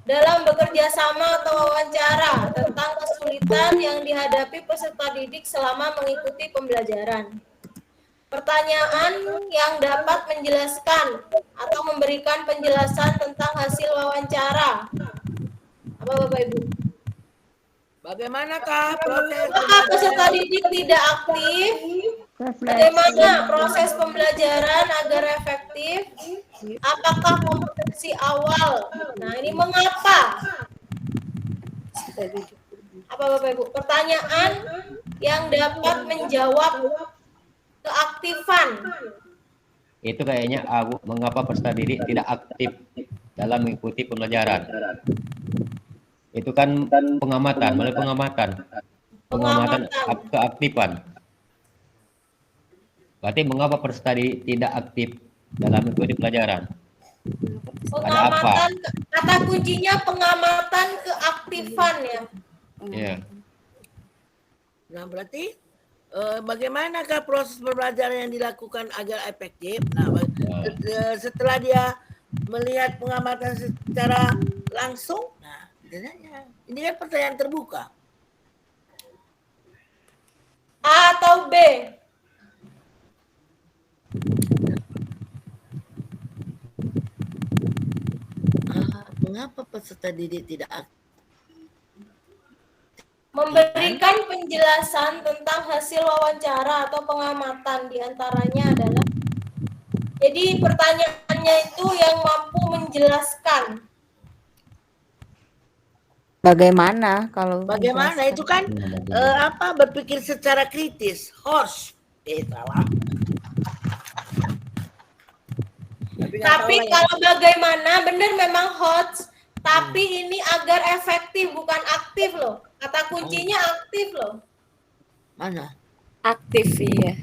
[SPEAKER 2] dalam bekerja sama atau wawancara tentang kesulitan yang dihadapi peserta didik selama mengikuti pembelajaran. Pertanyaan yang dapat menjelaskan atau memberikan penjelasan tentang hasil wawancara. Apa Bapak Ibu?
[SPEAKER 6] Bagaimanakah proses
[SPEAKER 2] Apakah peserta didik tidak aktif? Bagaimana proses pembelajaran agar efektif? Apakah kompetensi awal? Nah, ini mengapa? Apa Bapak Ibu? Pertanyaan yang dapat menjawab keaktifan.
[SPEAKER 11] Itu kayaknya A, Bu. Mengapa peserta didik tidak aktif dalam mengikuti pembelajaran? Itu kan pengamatan, melalui pengamatan. Pengamatan keaktifan. Berarti mengapa peserta didik tidak aktif dalam mengikuti pelajaran? Ada apa?
[SPEAKER 2] Pengamatan, kata kuncinya pengamatan keaktifan ya.
[SPEAKER 11] Ya.
[SPEAKER 6] Nah, berarti bagaimanakah proses pembelajaran yang dilakukan agar efektif? Nah, setelah dia melihat pengamatan secara langsung, nah, ini kan pertanyaan terbuka.
[SPEAKER 2] A atau B?
[SPEAKER 6] Mengapa peserta didik tidak aktif?
[SPEAKER 2] Memberikan penjelasan tentang hasil wawancara atau pengamatan diantaranya adalah jadi pertanyaannya itu yang mampu menjelaskan.
[SPEAKER 7] Bagaimana kalau
[SPEAKER 6] Bagaimana itu kan berpikir secara kritis, harsh. Salah.
[SPEAKER 2] Tapi kalau bagaimana benar memang hot, tapi ini agar efektif bukan aktif loh. Kata kuncinya aktif loh.
[SPEAKER 6] Mana?
[SPEAKER 7] aktif ya?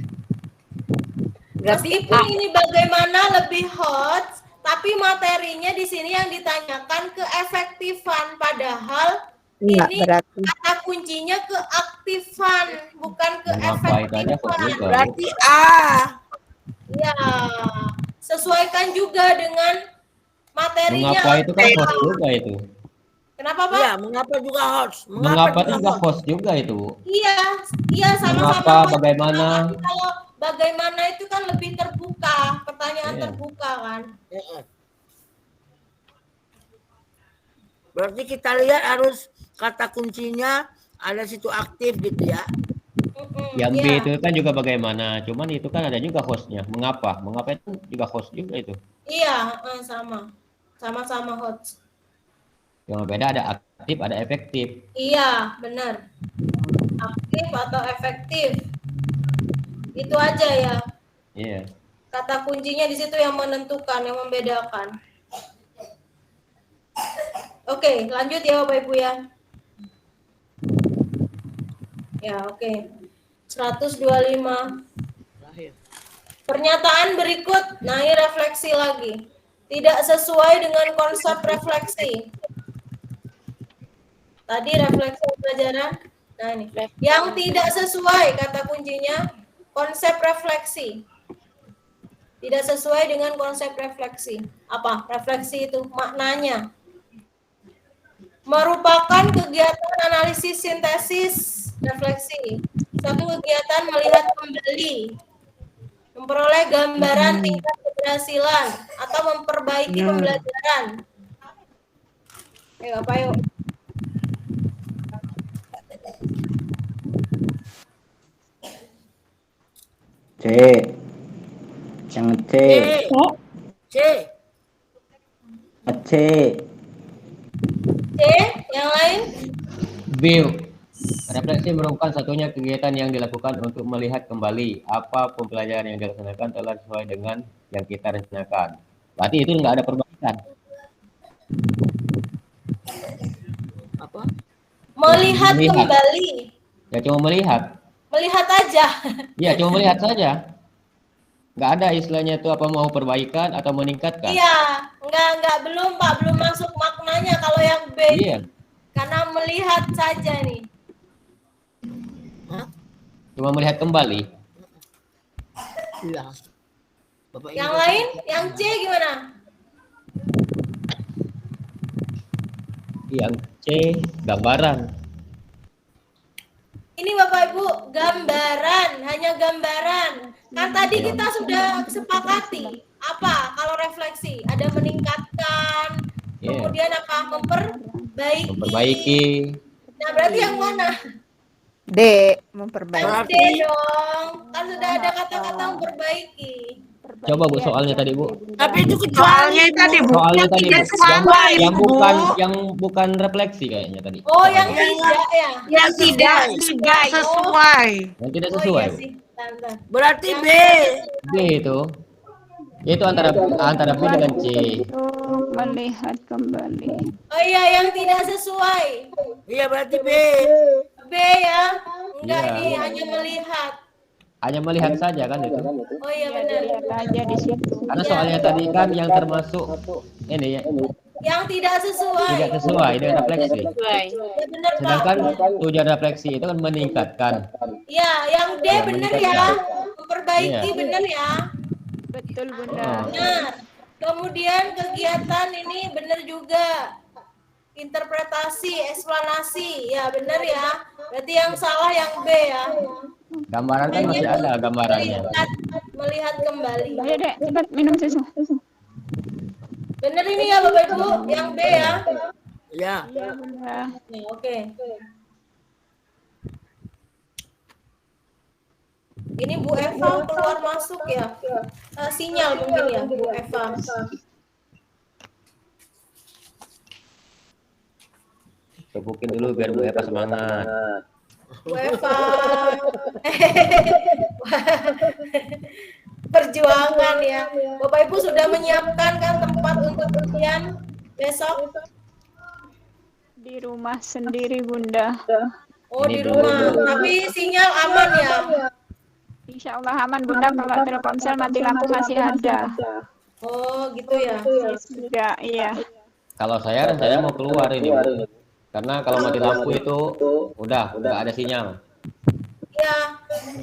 [SPEAKER 7] Berarti
[SPEAKER 2] Meskipun ini bagaimana lebih hot, tapi materinya di sini yang ditanyakan keefektifan, padahal ini kata kuncinya keaktifan, bukan keefektifan.
[SPEAKER 6] Berarti A.
[SPEAKER 2] Ya, sesuaikan juga dengan materinya.
[SPEAKER 11] Mengapa itu kan host juga itu?
[SPEAKER 2] Kenapa Pak?
[SPEAKER 6] Iya, mengapa juga host?
[SPEAKER 11] Mengapa juga host juga itu?
[SPEAKER 2] Iya, iya sama-sama.
[SPEAKER 11] Mengapa, bagaimana?
[SPEAKER 2] Tapi kalau bagaimana itu kan lebih terbuka, pertanyaan terbuka kan.
[SPEAKER 6] Berarti kita lihat harus kata kuncinya ada situ aktif gitu ya.
[SPEAKER 11] Yang B itu kan juga bagaimana, cuman itu kan ada juga hostnya. Mengapa? Mengapa itu juga host juga itu?
[SPEAKER 2] Iya, sama. Sama-sama host.
[SPEAKER 11] Yang beda ada aktif, ada efektif.
[SPEAKER 2] Iya, benar. Aktif atau efektif. Itu aja ya.
[SPEAKER 11] Iya.
[SPEAKER 2] Kata kuncinya di situ yang menentukan, yang membedakan. Oke, lanjut ya Bapak Ibu ya. Ya, oke. 125. Pernyataan berikut, nah ini refleksi lagi. Tidak sesuai dengan konsep refleksi. Tadi refleksi pelajaran. Nah ini, yang tidak sesuai kata kuncinya konsep refleksi. Tidak sesuai dengan konsep refleksi. Apa? Refleksi itu maknanya. Merupakan kegiatan analisis sintesis refleksi. Satu kegiatan melihat kembali, memperoleh gambaran tingkat keberhasilan atau memperbaiki pembelajaran. Ayo, apa yuk?
[SPEAKER 9] C. Yang C.
[SPEAKER 6] C.
[SPEAKER 9] C.
[SPEAKER 2] C, yang lain?
[SPEAKER 11] B. Refleksi merupakan satunya kegiatan yang dilakukan untuk melihat kembali apa pembelajaran yang dilaksanakan telah sesuai dengan yang kita rencanakan. Berarti itu nggak ada perbaikan.
[SPEAKER 6] Apa?
[SPEAKER 2] Melihat kembali.
[SPEAKER 11] Ya cuma melihat.
[SPEAKER 2] Melihat aja.
[SPEAKER 11] Iya cuma melihat saja. Nggak ada istilahnya itu apa mau perbaikan atau meningkatkan.
[SPEAKER 2] Iya, enggak belum Pak, belum masuk maknanya kalau yang B.
[SPEAKER 11] Iya.
[SPEAKER 2] Karena melihat saja nih.
[SPEAKER 11] Cuma melihat kembali.
[SPEAKER 6] Iya.
[SPEAKER 2] Yang lain, yang C gimana?
[SPEAKER 11] Yang C gambaran.
[SPEAKER 2] Ini Bapak Ibu, gambaran, hanya gambaran. Kan tadi kita sudah sepakati. Apa kalau refleksi? Ada meningkatkan, kemudian apa? Memperbaiki. Nah, berarti yang mana?
[SPEAKER 7] D, memperbaiki.
[SPEAKER 2] D dong. Kan sudah ada kata-kata memperbaiki.
[SPEAKER 11] Coba Bu soalnya tadi Bu.
[SPEAKER 6] Tapi itu kecuali tadi Bu.
[SPEAKER 11] Soalnya tadi
[SPEAKER 6] Tidak
[SPEAKER 11] Bu.
[SPEAKER 6] sesuai,
[SPEAKER 11] yang bukan refleksi kayaknya tadi.
[SPEAKER 2] Oh, yang tidak ya?
[SPEAKER 8] Yang tidak sesuai.
[SPEAKER 11] Yang tidak sesuai.
[SPEAKER 2] Oh, iya sih. Bentar.
[SPEAKER 6] Berarti B.
[SPEAKER 11] B itu. Itu antara B dengan C.
[SPEAKER 3] Melihat kembali.
[SPEAKER 2] Oh iya, yang tidak sesuai.
[SPEAKER 6] Iya berarti B.
[SPEAKER 2] B ya? Enggak,
[SPEAKER 11] Iya.
[SPEAKER 2] ini hanya melihat.
[SPEAKER 11] Hanya melihat saja kan itu.
[SPEAKER 2] Oh iya benar.
[SPEAKER 3] Lihat aja di situ.
[SPEAKER 11] Karena soalnya tadi kan yang termasuk ini ya,
[SPEAKER 2] Yang tidak sesuai.
[SPEAKER 11] tidak sesuai dengan refleksi.
[SPEAKER 2] Ya benar Pak.
[SPEAKER 11] Sedangkan tujuan refleksi itu kan meningkatkan.
[SPEAKER 2] Ya, yang D
[SPEAKER 11] Ya,
[SPEAKER 2] benar
[SPEAKER 11] meningkatkan.
[SPEAKER 2] ya. Memperbaiki
[SPEAKER 11] Iya.
[SPEAKER 2] benar ya.
[SPEAKER 3] Betul Bunda.
[SPEAKER 11] Oh.
[SPEAKER 2] Benar. Kemudian kegiatan ini benar juga. Interpretasi, eksplanasi. Ya, benar ya. Berarti yang salah yang B ya.
[SPEAKER 11] Gambaran kan masih ada gambarannya.
[SPEAKER 2] Melihat kembali.
[SPEAKER 3] Ayo Dek, cepat minum susu.
[SPEAKER 2] Benar ini ya Bapak Ibu, yang B ya.
[SPEAKER 6] Ya.
[SPEAKER 3] Iya Bunda.
[SPEAKER 2] Ya, oke. Ini Bu Eva keluar masuk ya. Sinyal mungkin ya Bu Eva.
[SPEAKER 11] Tepukin dulu biar Bu Eva semangat.
[SPEAKER 2] Bu Eva. Perjuangan ya. Bapak Ibu sudah menyiapkan kan tempat untuk ujian besok?
[SPEAKER 3] Di rumah sendiri Bunda.
[SPEAKER 2] Oh, di rumah. Tapi sinyal aman ya.
[SPEAKER 3] Insya Allah aman Bunda, kalau Telkomsel mati lampu masih ada.
[SPEAKER 2] Oh, gitu ya.
[SPEAKER 3] Sudah, iya.
[SPEAKER 11] Kalau saya mau keluar ini Bu. Karena kalau mati lampu itu udah nggak ada sinyal.
[SPEAKER 2] Ya,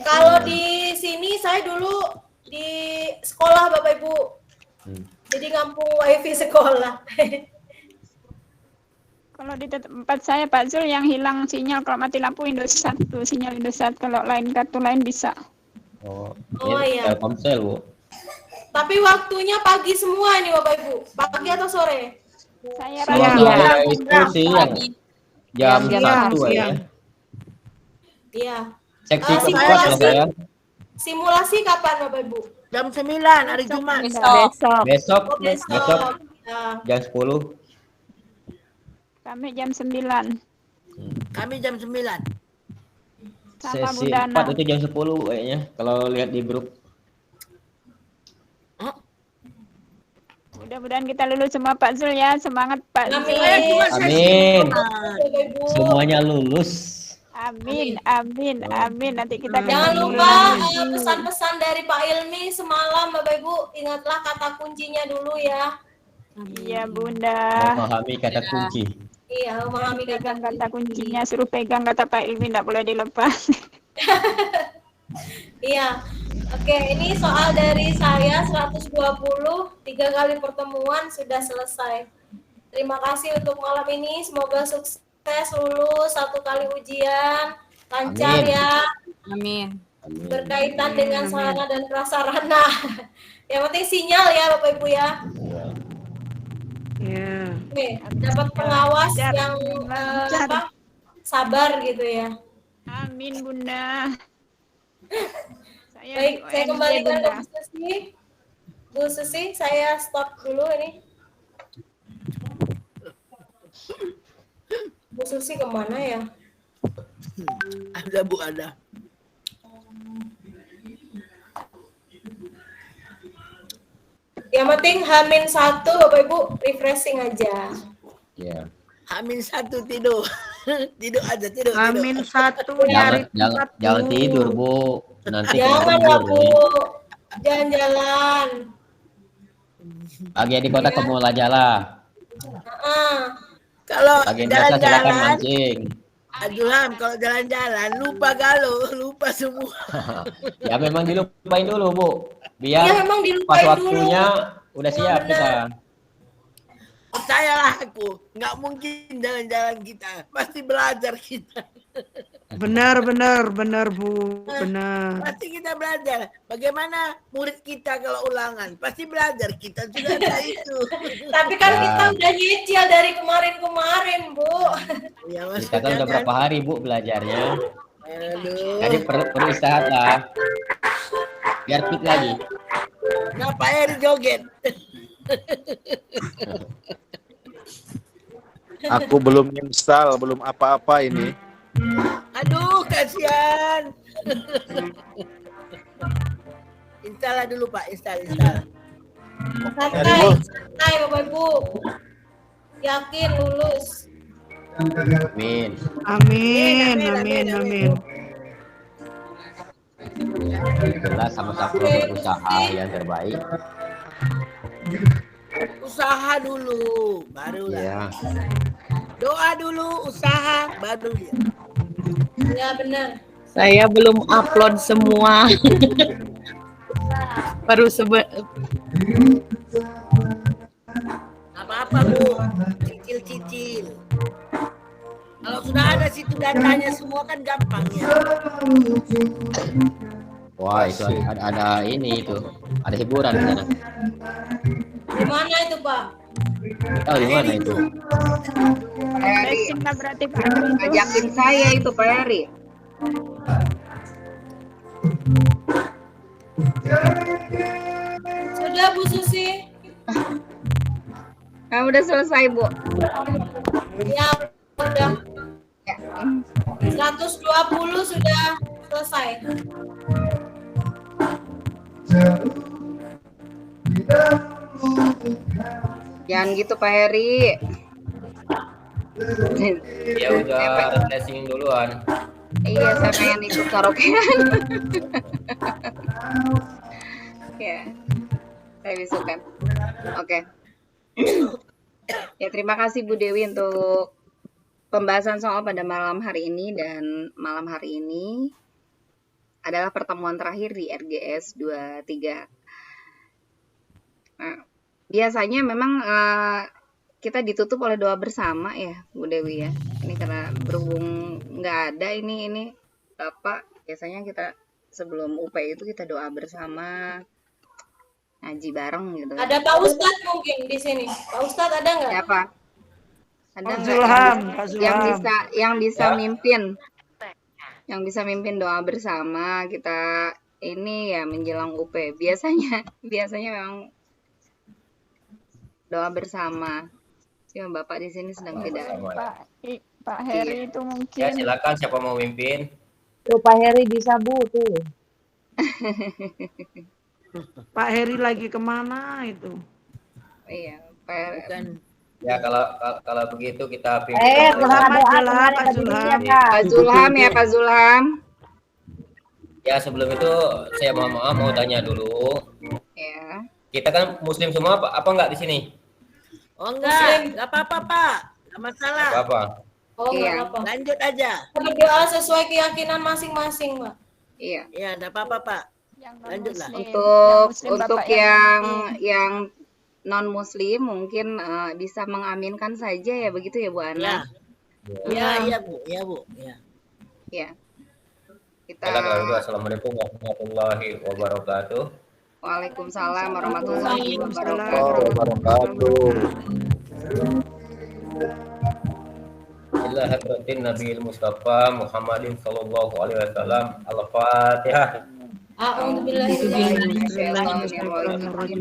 [SPEAKER 2] kalau di sini saya dulu di sekolah Bapak Ibu. Jadi ngampung wifi sekolah.
[SPEAKER 3] Kalau di tempat saya Pak Zul yang hilang sinyal kalau mati lampu Indosat tuh, sinyal Indosat, kalau lain kartu lain bisa.
[SPEAKER 11] Oh
[SPEAKER 2] iya.
[SPEAKER 11] Telkomsel Bu.
[SPEAKER 2] Tapi waktunya pagi semua nih Bapak Ibu. Pagi atau sore?
[SPEAKER 3] Saya
[SPEAKER 11] Kalau itu siang. Jam 1 ya.
[SPEAKER 2] Iya.
[SPEAKER 11] Seksi keempat kalau saya.
[SPEAKER 2] Simulasi kapan Bapak Ibu?
[SPEAKER 6] Jam 9 hari Jumat.
[SPEAKER 11] Besok.
[SPEAKER 2] Oh, besok.
[SPEAKER 11] Besok
[SPEAKER 2] Ya.
[SPEAKER 11] jam 10.
[SPEAKER 3] Kami jam 9.
[SPEAKER 6] Kami jam 9.
[SPEAKER 3] Sama
[SPEAKER 11] Sesi
[SPEAKER 3] Bunda
[SPEAKER 11] 4 itu jam 10 kayaknya kalau lihat di grup.
[SPEAKER 3] Mudah-mudahan kita lulus semua Pak Zul ya. Semangat Pak Zul.
[SPEAKER 11] Amin. Semuanya lulus.
[SPEAKER 3] Amin, amin, amin. Nanti kita
[SPEAKER 2] Jangan
[SPEAKER 3] ketemu
[SPEAKER 2] lupa
[SPEAKER 3] lagi.
[SPEAKER 2] pesan-pesan dari Pak Ilmi semalam, Bapak Ibu, ingatlah kata kuncinya dulu ya.
[SPEAKER 3] Iya Bunda.
[SPEAKER 11] Memahami kata kunci.
[SPEAKER 2] Iya, memahami
[SPEAKER 3] Pegang kata kuncinya, suruh pegang kata Pak Ilmi, nggak boleh dilepas.
[SPEAKER 2] Iya. Oke, ini soal dari saya 120, 3 kali pertemuan sudah selesai. Terima kasih untuk malam ini, semoga sukses lulus 1 kali ujian, lancar
[SPEAKER 11] Amin.
[SPEAKER 2] ya.
[SPEAKER 5] Amin.
[SPEAKER 2] Berkaitan dengan sarana dan prasarana. Yang penting sinyal ya Bapak Ibu ya.
[SPEAKER 8] Ya.
[SPEAKER 2] Oke, dapat pengawas yang apa? Sabar gitu ya.
[SPEAKER 3] Amin Bunda.
[SPEAKER 2] Baik, saya kembalikan ke Bu Susi. Bu Susi, saya stop dulu ini. Bu Susi kemana ya?
[SPEAKER 6] Ada Bu, ada.
[SPEAKER 2] Yang penting H-1 Bapak Ibu refreshing aja.
[SPEAKER 11] Ya.
[SPEAKER 6] H-1 tidur. Tidur aja, tidur.
[SPEAKER 8] H-1
[SPEAKER 11] Jangan tidur, Bu. Nanti
[SPEAKER 2] Jangan
[SPEAKER 11] keburu
[SPEAKER 2] lah Bu.
[SPEAKER 11] nih.
[SPEAKER 2] Jalan-jalan.
[SPEAKER 11] Bagian di kota ke mall aja lah.
[SPEAKER 6] Kalau
[SPEAKER 11] Bagian biasa silakan
[SPEAKER 6] jalan-jalan,
[SPEAKER 11] mancing.
[SPEAKER 6] aduh Ham, kalau jalan-jalan lupa galau, lupa semua.
[SPEAKER 11] Ya memang dilupain dulu, Bu. Biar
[SPEAKER 2] Ya, memang
[SPEAKER 11] pas
[SPEAKER 2] dilupain
[SPEAKER 11] waktunya udah siap kita.
[SPEAKER 6] Percayalah aku, nggak mungkin jalan-jalan kita, pasti belajar kita.
[SPEAKER 8] Benar Bu, benar.
[SPEAKER 6] Pasti kita belajar. Bagaimana murid kita kalau ulangan? Pasti belajar. Kita juga ada itu.
[SPEAKER 2] Tapi kan kita udah nyicil dari kemarin-kemarin, Bu.
[SPEAKER 6] Ya,
[SPEAKER 11] Kita kan udah berapa hari, Bu, belajarnya.
[SPEAKER 6] Aduh.
[SPEAKER 11] Jadi perlu istirahat lah. Biar fit lagi.
[SPEAKER 6] Kenapa Eri joget?
[SPEAKER 10] Aku belum install, belum apa-apa ini.
[SPEAKER 6] Aduh, kasihan. Install dulu Pak, install.
[SPEAKER 2] Santai, santai Bapak Ibu. Yakin lulus.
[SPEAKER 11] Amin.
[SPEAKER 8] Amin.
[SPEAKER 11] Itulah sama-sama berusaha yang terbaik.
[SPEAKER 6] Usaha dulu, barulah.
[SPEAKER 11] Ya.
[SPEAKER 6] Doa dulu, usaha, baru dia.
[SPEAKER 2] Ya benar.
[SPEAKER 13] Saya belum upload semua. Baru
[SPEAKER 6] Apa-apa Bu, cicil-cicil. Kalau sudah ada situ datanya semua kan gampang ya.
[SPEAKER 11] Wah, itu ada ini itu. Ada hiburan di sana.
[SPEAKER 2] Di mana itu, Pak?
[SPEAKER 11] Tahu di mana itu?
[SPEAKER 3] Berarti
[SPEAKER 1] Ajakin saya itu Pak Eri.
[SPEAKER 2] Sudah Bu Susi?
[SPEAKER 1] Udah selesai Bu.
[SPEAKER 2] Ya, udah. 120 sudah selesai.
[SPEAKER 1] Jangan gitu Pak Heri.
[SPEAKER 11] Ya udah refreshing duluan.
[SPEAKER 1] Iya, saya pengen ikut karaokean. Ya, saya bisukan. Oke. Ya, terima kasih Bu Dewi untuk pembahasan soal pada malam hari ini, dan malam hari ini adalah pertemuan terakhir di RGS 23. Nah, biasanya memang kita ditutup oleh doa bersama ya Bu Dewi ya. Ini karena berhubung nggak ada ini Bapak, biasanya kita sebelum UP itu kita doa bersama, ngaji bareng gitu.
[SPEAKER 2] Ada Pak Ustadz mungkin di sini. Pak Ustadz ada nggak?
[SPEAKER 1] Siapa? Ada
[SPEAKER 8] Pak
[SPEAKER 1] nggak
[SPEAKER 8] Zulham,
[SPEAKER 1] yang bisa
[SPEAKER 11] Ya.
[SPEAKER 1] mimpin? Yang bisa mimpin doa bersama kita ini ya menjelang UP. Biasanya memang doa bersama. Ya, Bapak di sini sedang tidak ada.
[SPEAKER 3] Pak Heri itu
[SPEAKER 11] Ya
[SPEAKER 3] mungkin.
[SPEAKER 11] silakan siapa mau mimpin.
[SPEAKER 13] Tuh Pak Heri disabu tuh.
[SPEAKER 8] Pak Heri lagi kemana itu?
[SPEAKER 1] Iya, Pak.
[SPEAKER 8] Bukan.
[SPEAKER 11] Ya kalau begitu kita pimpin.
[SPEAKER 8] Pak Zulham.
[SPEAKER 1] Pak Zulham ya, Pak Zulham.
[SPEAKER 11] Ya sebelum itu saya mohon maaf mau tanya dulu.
[SPEAKER 1] Ya.
[SPEAKER 11] Kita kan muslim semua apa enggak di sini?
[SPEAKER 6] Oh enggak apa-apa Pak, enggak masalah.
[SPEAKER 11] Apa?
[SPEAKER 2] Oh,
[SPEAKER 1] Iya.
[SPEAKER 2] nggak apa-apa.
[SPEAKER 6] Lanjut aja.
[SPEAKER 2] Berdoa sesuai keyakinan masing-masing, Mbak.
[SPEAKER 1] Iya.
[SPEAKER 6] Ya, enggak apa-apa Pak. Lanjutlah.
[SPEAKER 1] Untuk yang non muslim mungkin bisa mengaminkan saja ya, begitu ya Bu Ana?
[SPEAKER 6] Iya Bu, ya Bu, ya.
[SPEAKER 1] Ya. Kita
[SPEAKER 11] Assalamualaikum warahmatullahi wabarakatuh.
[SPEAKER 1] Waalaikumsalam warahmatullahi wabarakatuh.
[SPEAKER 11] Ila hadratin Nabiil Mustafa Muhammadin sallallahu alaihi wasallam. Al-Fatihah. Bismillahirrahmanirrahim.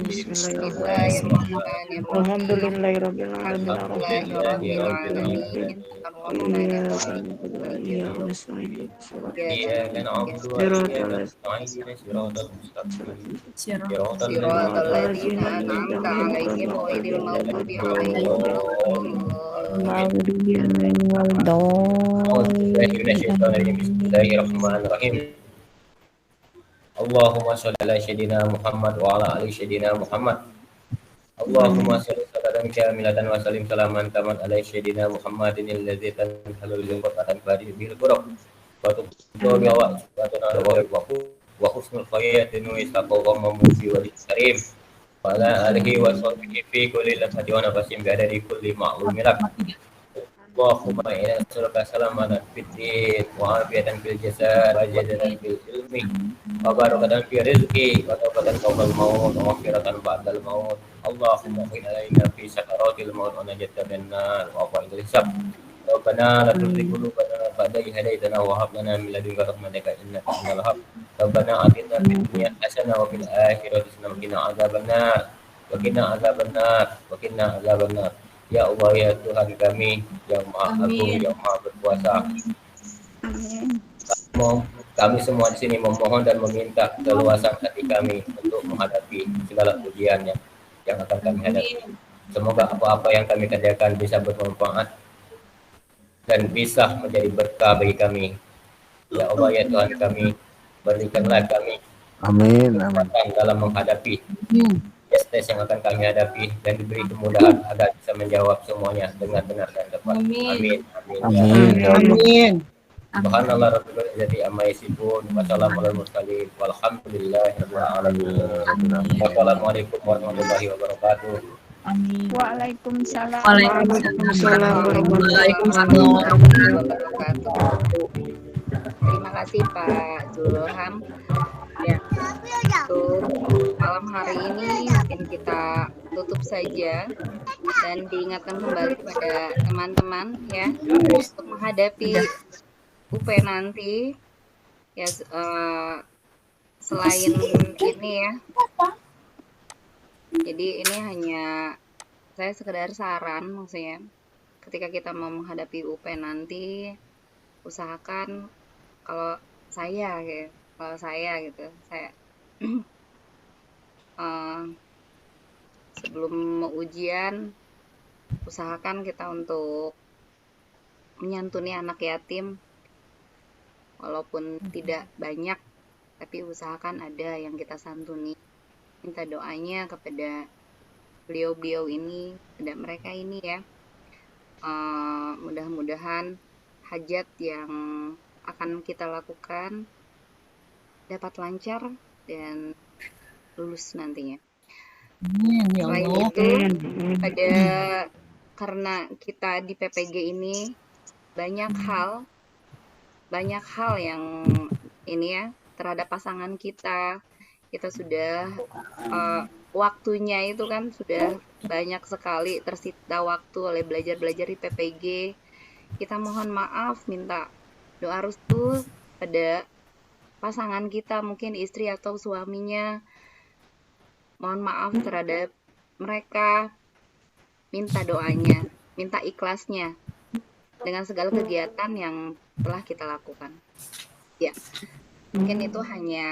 [SPEAKER 11] Allahumma sholli ala sayyidina Muhammad wa ala ali sayyidina Muhammad. Allahumma sholli salatan kamilatan wa sallim salaman taman ala sayyidina Muhammadin alladzi tanhalul jannatan bari bil qurab wa tuqulu wa husnul khayatin wa istaqamma mufi wal karim wa ala alihi wa sahbihi fi kulli lahzatin wa nafasin bi adadi kulli ma'lumin lak. Allahumma inna nas'aluka salamatan fid din wa afiyatan fil jasad wa jadatan fil ilmi wa barakatan fi rizqi wa tawbatan qabla al-maut wa maghfiratan ba'da al-maut. Allahumma qina alaina fi sakaratil maut wa najatan min nar wa fa'il hisab. Rabbana la tuzigh qulubana ba'da idh hadaytana wa hab lana min ladunka rahmatan innaka antal wahhab. Rabbana atina fid dunya hasanah wa fil akhirati hasanah wa qina adzabannar wa qina adzabannar wa qina adzabannar. Ya Allah ya Tuhan kami yang Maha Agung, yang Maha Berkuasa. Kami semua di sini memohon dan meminta keluasan hati kami untuk menghadapi segala ujian yang akan kami hadapi. Semoga apa-apa yang kami kerjakan bisa bermanfaat dan bisa menjadi berkah bagi kami. Ya Allah ya Tuhan kami, berikanlah kami kekuatan dalam menghadapi tes yang akan kami hadapi dan diberi kemudahan agar bisa menjawab semuanya dengan benar dan tepat. Amin.
[SPEAKER 13] Amin.
[SPEAKER 11] Subhanallah rabbil izzati amma yasifun wa salamun alal mursalin walhamdulillahi rabbil alamin. Wassalamualaikum warahmatullahi wabarakatuh.
[SPEAKER 3] Waalaikumsalam.
[SPEAKER 1] warahmatullahi wabarakatuh. Terima kasih Pak Zulham. Ya, untuk malam hari ini mungkin kita tutup saja dan diingatkan kembali kepada teman-teman ya untuk menghadapi UP nanti ya, selain ini ya, jadi ini hanya saya sekedar saran, maksudnya ketika kita mau menghadapi UP nanti usahakan kalau saya gitu saya sebelum ujian usahakan kita untuk menyantuni anak yatim walaupun tidak banyak, tapi usahakan ada yang kita santuni. Minta doanya kepada beliau-beliau ini, kepada mereka ini ya, mudah-mudahan hajat yang akan kita lakukan dapat lancar dan lulus nantinya. Selain itu, karena kita di PPG ini banyak hal yang ini ya terhadap pasangan kita sudah waktunya itu kan sudah banyak sekali tersita waktu oleh belajar di PPG. Kita mohon maaf, minta doa restu pada pasangan kita, mungkin istri atau suaminya. Mohon maaf terhadap mereka, minta doanya minta ikhlasnya dengan segala kegiatan yang telah kita lakukan. Ya, mungkin itu hanya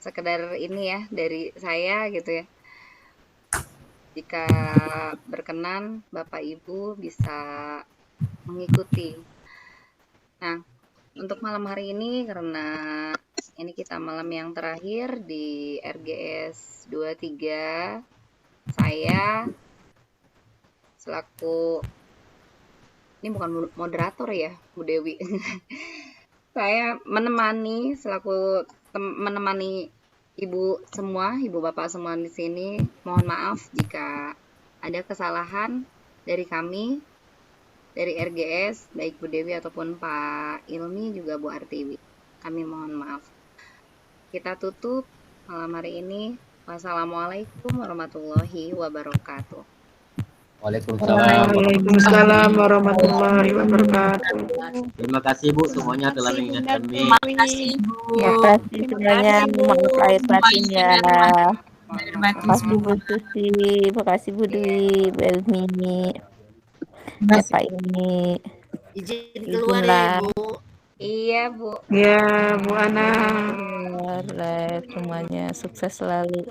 [SPEAKER 1] sekedar ini ya dari saya gitu ya. Jika berkenan Bapak Ibu bisa mengikuti. Nah, untuk malam hari ini karena ini kita malam yang terakhir di RGS 23, saya selaku ini bukan moderator ya, Bu Dewi. Saya menemani selaku menemani Ibu semua, Ibu Bapak semua di sini. Mohon maaf jika ada kesalahan dari kami, dari RGS, baik Bu Dewi ataupun Pak Ilmi juga Bu Artiwi. Kami mohon maaf. Kita tutup malam hari ini. Wassalamualaikum warahmatullahi wabarakatuh.
[SPEAKER 8] Waalaikumsalam warahmatullahi wabarakatuh.
[SPEAKER 4] Terima kasih Bu semuanya telah mengingatkan kami.
[SPEAKER 7] Terima kasih semuanya. Maaf lahir batin ya. Terima kasih Bu Susi, terima kasih Bu Dwi, Bu Elmi, Pak ini.
[SPEAKER 6] Izin keluar ya Bu.
[SPEAKER 1] Iya Bu.
[SPEAKER 8] Ya Bu Ana.
[SPEAKER 7] Semuanya sukses selalu.